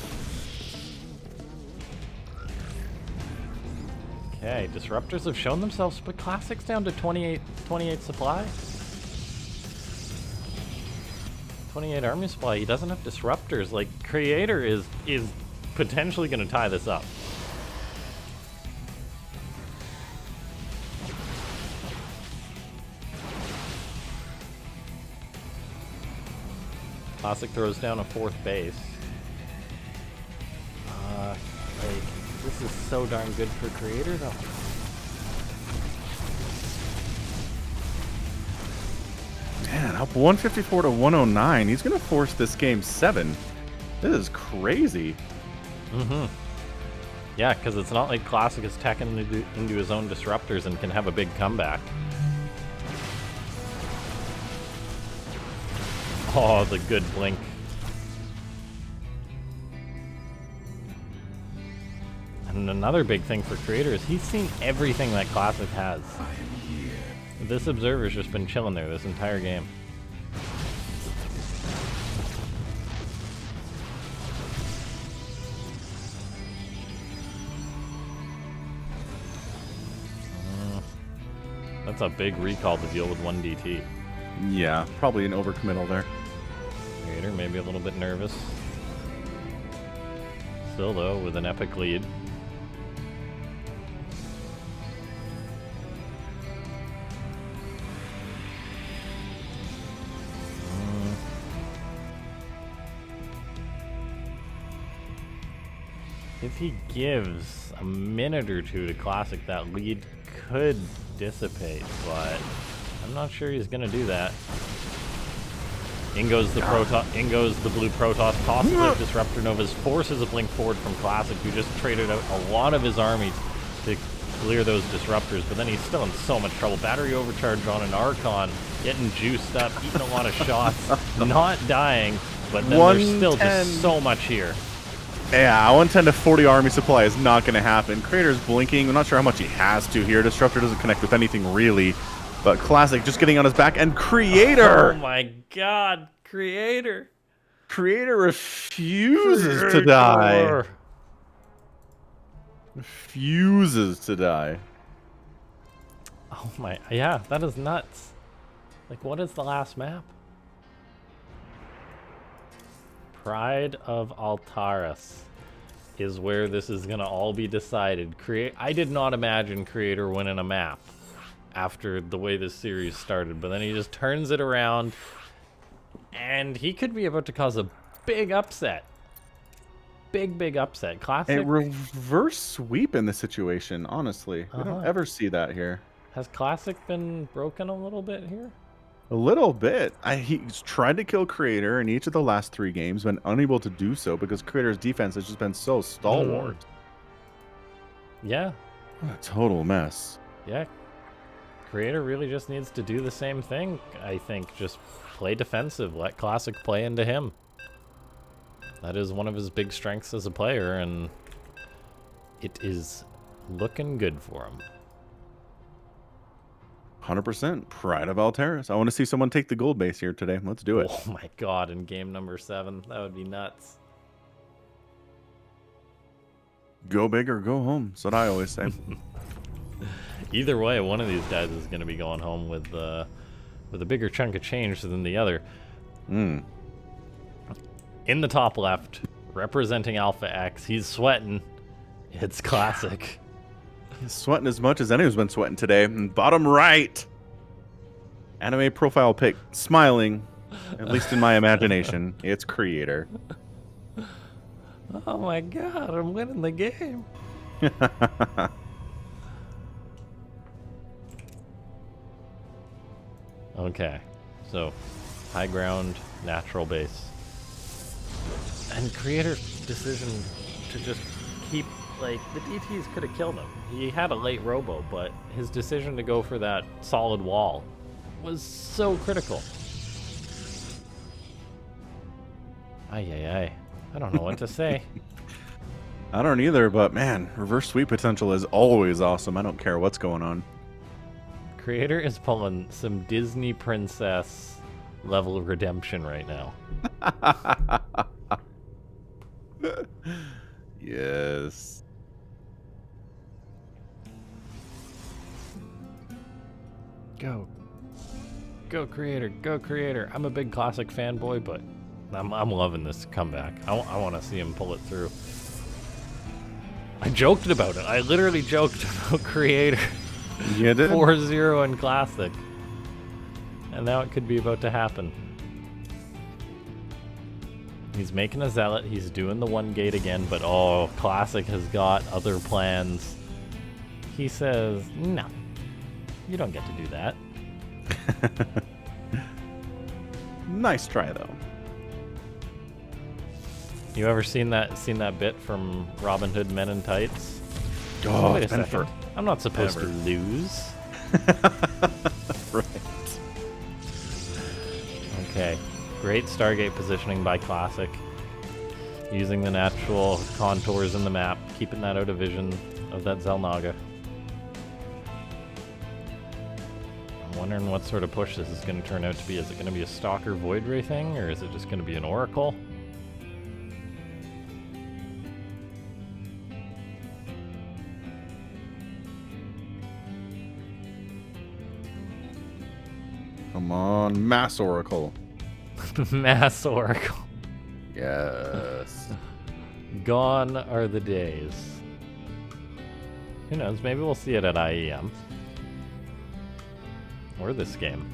Okay, Disruptors have shown themselves, but Classic's down to 28 supply. 28 army supply. He doesn't have Disruptors. Like, Creator is potentially going to tie this up. Classic throws down a 4th base. Like, this is so darn good for Creator, though. Man, up 154 to 109. He's going to force this game 7. This is crazy. Yeah, because it's not like Classic is teching into his own Disruptors and can have a big comeback. Oh, the good blink. And another big thing for Creator is he's seen everything that Classic has. This Observer's just been chilling there this entire game. That's a big recall to deal with 1 DT. Yeah, probably an overcommittal there. Creator maybe a little bit nervous. Still though, with an epic lead. If he gives a minute or two to Classic, that lead could dissipate, but I'm not sure he's gonna do that. In goes the blue Protoss, tosses out Disruptor Novas, forces a blink forward from Classic, who just traded out a lot of his army to clear those Disruptors, but then he's still in so much trouble. Battery overcharge on an Archon, getting juiced up, eating a lot of shots, not dying, but then there's still just so much here. Yeah, 110 to 40 army supply is not going to happen. Creator's blinking. I'm not sure how much he has to here. Disruptor doesn't connect with anything really. But Classic just getting on his back. And Creator! Oh my god, Creator! Creator refuses to die. Refuses to die. Oh my, yeah, that is nuts. Like, what is the last map? Pride of Altaris is where this is gonna all be decided. I did not imagine Creator winning a map after the way this series started, but then he just turns it around, and he could be about to cause a big upset. Big upset. Classic. A reverse sweep in this situation, honestly. We don't ever see that here. Has Classic been broken a little bit here? A little bit. He's tried to kill Creator in each of the last 3 games, been unable to do so because Creator's defense has just been so stalwart. Yeah. What a total mess. Yeah. Creator really just needs to do the same thing, I think. Just play defensive. Let Classic play into him. That is one of his big strengths as a player, and it is looking good for him. 100% Pride of Altaris. I want to see someone take the gold base here today. Let's do it. Oh my god, in game number 7. That would be nuts. Go big or go home. That's what I always say. Either way, one of these guys is going to be going home with a bigger chunk of change than the other. Mm. In the top left, representing Alpha X, he's sweating. It's Classic. He's sweating as much as anyone's been sweating today. And bottom right, anime profile pic, smiling, at least in my imagination. It's Creator. Oh my god, I'm winning the game. Okay, so high ground, natural base. And Creator's decision to just keep, like, the DTs could have killed him. He had a late robo, but his decision to go for that solid wall was so critical. Ay. I don't know what to say. I don't either, but man, reverse sweep potential is always awesome. I don't care what's going on. Creator is pulling some Disney princess level of redemption right now. Yes. Go Creator, go Creator. I'm a big Classic fanboy, but I'm loving this comeback. I want to see him pull it through. I joked about it. I literally joked about Creator. You did? 4-0 in Classic. And now it could be about to happen. He's making a Zealot. He's doing the 1 gate again, but oh, Classic has got other plans. He says, no, you don't get to do that. Nice try, though. You ever seen that bit from Robin Hood Men in Tights? Oh, wait a it's been second. I'm not supposed to forever. lose. Right. Okay. Great Stargate positioning by Classic. Using the natural contours in the map, keeping that out of vision of that Xel'Naga. I'm wondering what sort of push this is going to turn out to be. Is it going to be a Stalker Void Ray thing, or is it just going to be an Oracle? Come on, Mass Oracle. Mass Oracle. Yes. Gone are the days. Who knows? Maybe we'll see it at IEM. Or this game.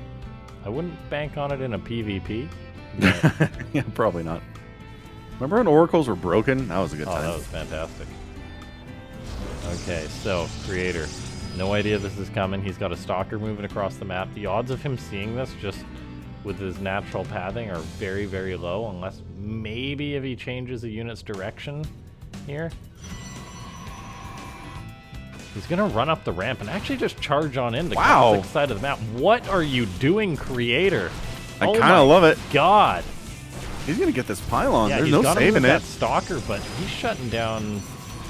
I wouldn't bank on it in a PvP. but- Yeah, probably not. Remember when Oracles were broken? That was a good Oh, time. that was fantastic. Okay, so, Creator. No idea this is coming. He's got a Stalker moving across the map. The odds of him seeing this just with his natural pathing are very, very low, unless maybe if he changes a unit's direction here. He's going to run up the ramp and actually just charge on into Wow. Classic side of the map. What are you doing, Creator? I Oh kind my of love it. God. He's going to get this pylon. Yeah, There's he's no got him saving with it. that Stalker, but he's shutting down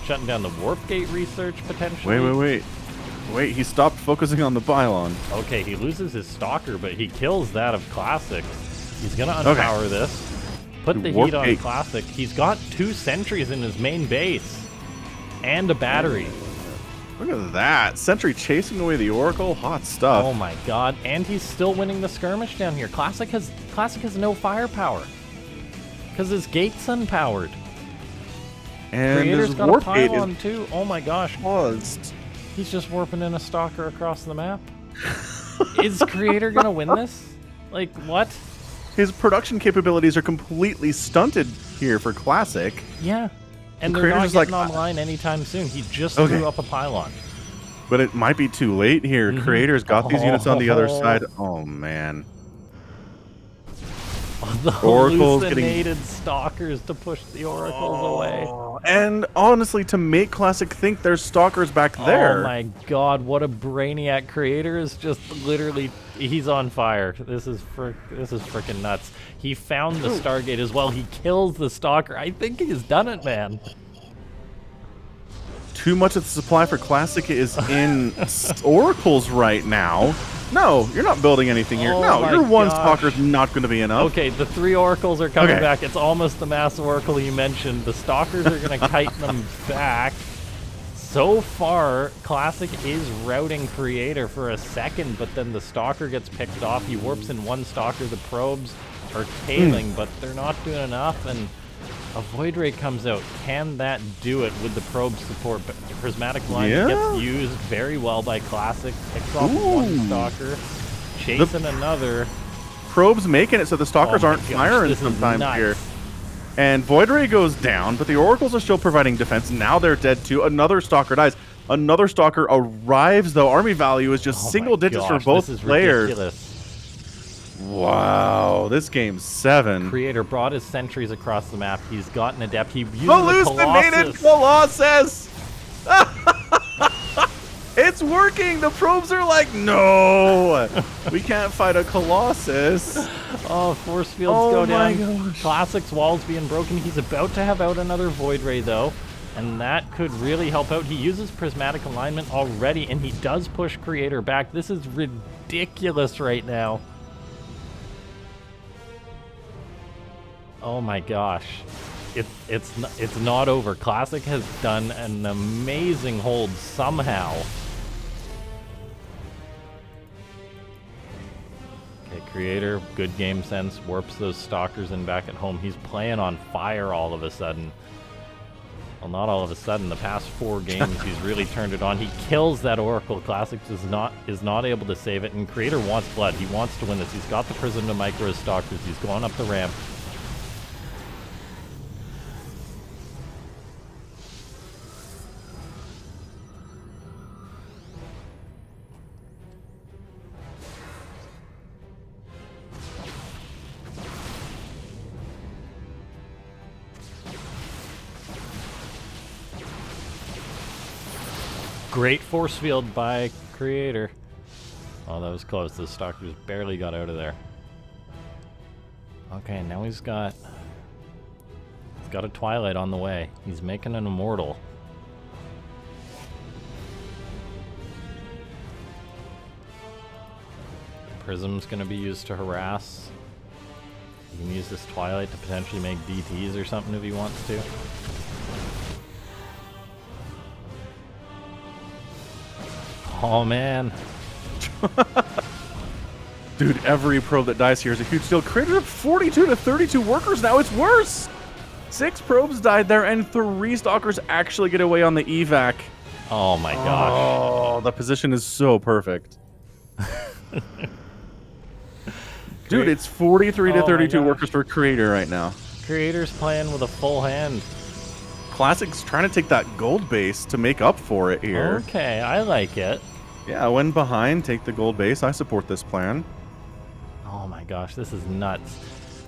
the warp gate research potentially. Wait, he stopped focusing on the pylon. Okay, he loses his Stalker, but he kills that of Classic. He's gonna unpower this. Put the Warp heat on gate. Classic. He's got 2 sentries in his main base. And a battery. Look at that. Sentry chasing away the Oracle. Hot stuff. Oh my god. And he's still winning the skirmish down here. Classic has no firepower. Because his gate's unpowered. And Creator's his got a warp gate pylon is too. Oh my gosh. paused. He's just warping in a stalker across the map. Is Creator gonna win this? Like, what? His production capabilities are completely stunted here for Classic. Yeah. And The they're not Creator's getting like, online anytime soon. He just Okay. threw up a pylon. But it might be too late here. Mhm. Creator's got these units on the other Oh. side. Oh, man. The Oracle's getting- hallucinated stalkers to push the oracles away. And honestly, to make Classic think there's stalkers back there. Oh my god, what a brainiac. Creator is just literally, he's on fire. This is freaking nuts. He found the Stargate as well. He kills the stalker. I think he's done it, man. Too much of the supply for Classic is in Oracles right now. No, you're not building anything here. Oh No, my your one gosh. stalker's not going to be enough. Okay, the 3 oracles are coming Okay. back. It's almost the massive oracle you mentioned. The stalkers are going to kite them back. So far, Classic is routing Creator for a second, but then the stalker gets picked off. He warps in one stalker. The probes are tailing, but they're not doing enough, and a Void Ray comes out. Can that do it with the probe support? But Prismatic Line Yeah. gets used very well by Classic. Picks off one stalker, chasing another. Probes making it so the stalkers Oh my aren't gosh, firing this is sometimes nuts. here. And Void Ray goes down, but the Oracles are still providing defense. Now they're dead too. Another stalker dies. Another stalker arrives, though. Army value is just Oh single my digits gosh, for both this is players. ridiculous. Wow, this game's 7. Creator brought his sentries across the map. He's got an adept. He uses Hallucinated the Colossus! It's working! The probes are like, no! We can't fight a Colossus. Oh, force fields Oh go my down. gosh. Classic's walls being broken. He's about to have out another Void Ray, though. And that could really help out. He uses Prismatic Alignment already, and he does push Creator back. This is ridiculous right now. Oh my gosh. It's not over. Classic has done an amazing hold somehow. Okay, Creator, good game sense, warps those stalkers in back at home. He's playing on fire all of a sudden. Well, not all of a sudden. The past 4 games, he's really turned it on. He kills that Oracle. Classic is not able to save it, and Creator wants blood. He wants to win this. He's got the Prism to micro his stalkers. He's going up the ramp. Great force field by Creator. Oh, that was close. The stalkers barely got out of there. Okay, now he's got a Twilight on the way. He's making an Immortal. Prism's going to be used to harass. He can use this Twilight to potentially make DTs or something if he wants to. Oh man. Dude, every probe that dies here is a huge deal. Creator up 42 to 32 workers now. It's worse. 6 probes died there, and 3 stalkers actually get away on the evac. Oh my gosh. Oh, the position is so perfect. Dude, it's 43 to Oh my 32 gosh. workers for Creator right now. Creator's playing with a full hand. Classic's trying to take that gold base to make up for it here. Okay, I like it. Yeah, when behind, take the gold base. I support this plan. Oh my gosh, this is nuts.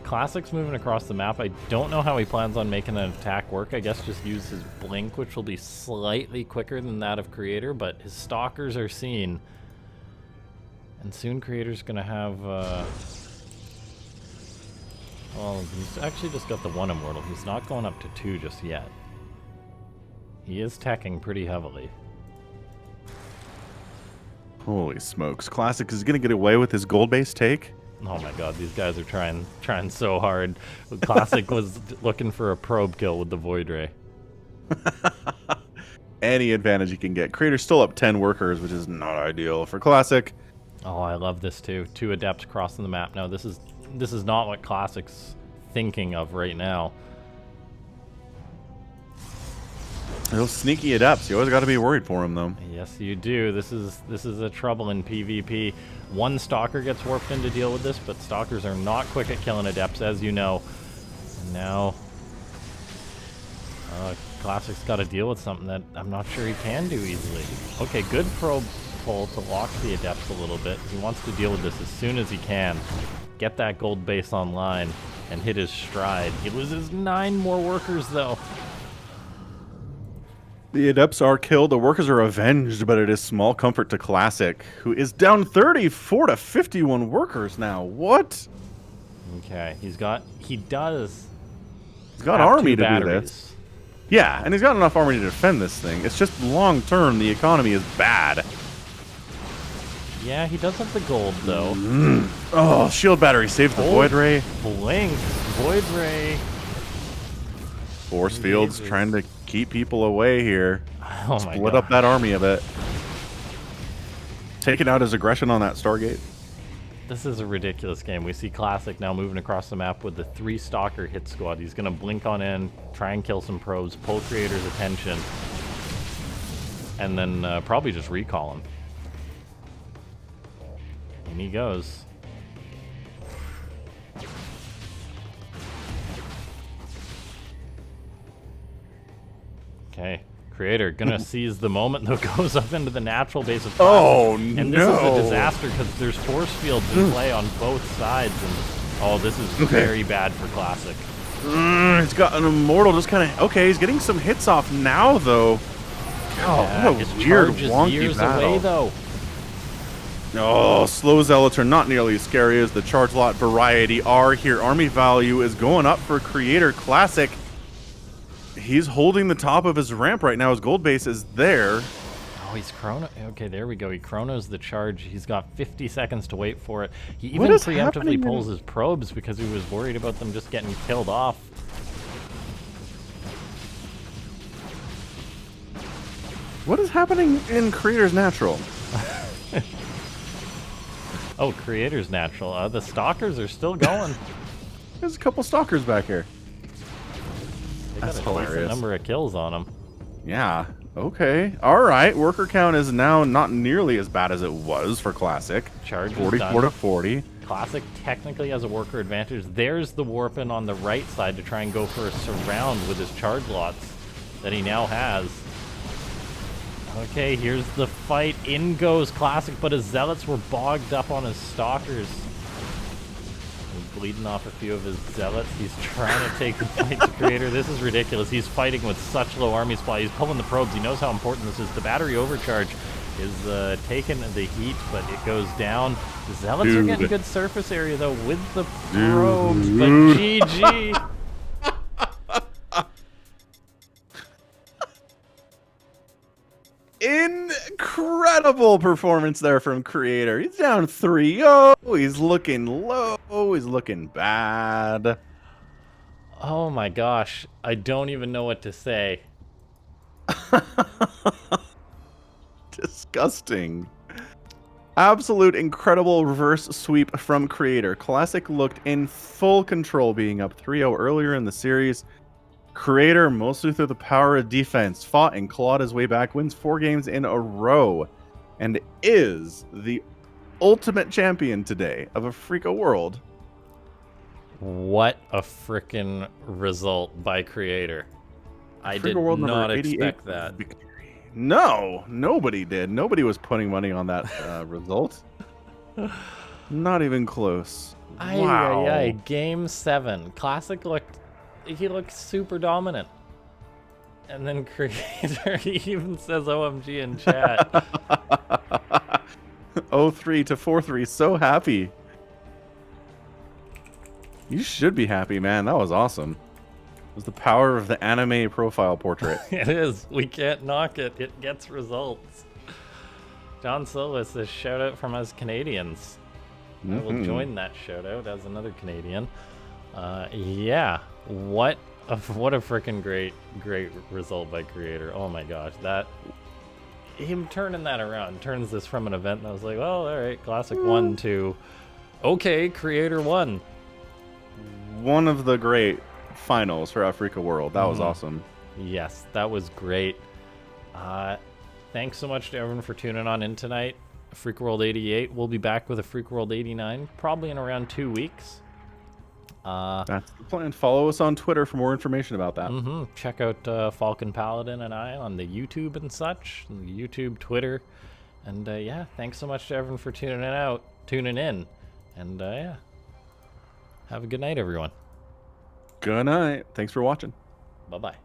Classic's moving across the map. I don't know how he plans on making an attack work. I guess just use his blink, which will be slightly quicker than that of Creator, but his stalkers are seen. And soon Creator's gonna have, well, he's actually just got the 1 Immortal. He's not going up to 2 just yet. He is teching pretty heavily. Holy smokes. Classic is going to get away with his gold base take. Oh my god, these guys are trying so hard. Classic was looking for a probe kill with the Void Ray. any advantage he can get. Creator's still up 10 workers, which is not ideal for Classic. Oh, I love this too. 2 adepts crossing the map. No, this is not what Classic's thinking of right now. Those sneaky adepts, you always got to be worried for them, though. Yes, you do. This is a trouble in PvP. 1 Stalker gets warped in to deal with this, but Stalkers are not quick at killing adepts, as you know. And now, Classic's got to deal with something that I'm not sure he can do easily. Okay, good probe pull to lock the adepts a little bit. He wants to deal with this as soon as he can. Get that gold base online and hit his stride. He loses 9 more workers, though. The adepts are killed, the workers are avenged, but it is small comfort to Classic, who is down 34 to 51 workers now. What? Okay, he's got army 2 to batteries. do this. Yeah, and he's got enough army to defend this thing. It's just long term, the economy is bad. Yeah, he does have the gold, though. Oh, shield battery saves the Void Ray. Blink. Void Ray. Force fields trying to keep people away here. Oh my Split God. up that army a bit. Taking out his aggression on that Stargate. This is a ridiculous game. We see Classic now moving across the map with the 3 Stalker hit squad. He's going to blink on in, try and kill some probes, pull Creator's attention, and then probably just recall him. And he goes. Okay, Creator gonna seize the moment, though, goes up into the natural base of Classic. Oh, and this is a disaster because there's force fields in play on both sides, and oh, this is very bad for Classic. He's got an Immortal just kind of... Okay, he's getting some hits off now, though. Oh, what a weird, wonky years battle. away, though. Oh, slow zealots are not nearly as scary as the charge lot variety are here. Army value is going up for Creator. Classic. He's holding the top of his ramp right now. His gold base is there. Oh, he's chrono. Okay, there we go. He chronos the charge. He's got 50 seconds to wait for it. He even preemptively pulls his probes because he was worried about them just getting killed off. What is happening in Creator's Natural? Oh, Creator's Natural. The Stalkers are still going. There's a couple Stalkers back here. They got a decent number of kills on them. Yeah. Okay. All right. Worker count is now not nearly as bad as it was for Classic. Charge 44 to 40. Classic technically has a worker advantage. There's the warping on the right side to try and go for a surround with his charge lots that he now has. Okay, here's the fight. In goes Classic, but his Zealots were bogged up on his Stalkers. He's bleeding off a few of his Zealots. He's trying to take the fight to Creator. This is ridiculous. He's fighting with such low army supply. He's pulling the probes. He knows how important this is. The battery overcharge is taking the heat, but it goes down. The Zealots are getting good surface area, though, with the probes. But GG. Incredible performance there from Creator. He's down 3-0. He's looking low. He's looking bad. Oh my gosh. I don't even know what to say. Disgusting. Absolute incredible reverse sweep from Creator. Classic looked in full control, being up 3-0 earlier in the series. Creator, mostly through the power of defense, fought and clawed his way back, wins 4 games in a row, and is the ultimate champion today of a Freako World. What a frickin' result by Creator. I did not expect that. Victory. No, nobody did. Nobody was putting money on that result. Not even close. Wow. Game 7. Classic he looked super dominant. And then Creator, he even says OMG in chat. 0-3 to 4-3. So happy. You should be happy, man. That was awesome. It was the power of the anime profile portrait. It is. We can't knock it. It gets results. John Silva says, shout out from us Canadians. I will join that shout out as another Canadian. Yeah. What What a freaking great result by Creator. Oh my gosh, that him turning that around turns this from an event that was like, well, all right, Classic won to okay, Creator won. One of the great finals for Africa World. That was awesome. Yes, that was great. Thanks so much to everyone for tuning on in tonight. Freak World 88. We'll be back with a Freak World 89 probably in around 2 weeks. That's the plan. Follow us on Twitter for more information about that. Check out Falcon Paladin and I on the YouTube and such, the YouTube, Twitter, and yeah, thanks so much to everyone for tuning in, and yeah, have a good night, everyone. Good night. Thanks for watching. Bye bye.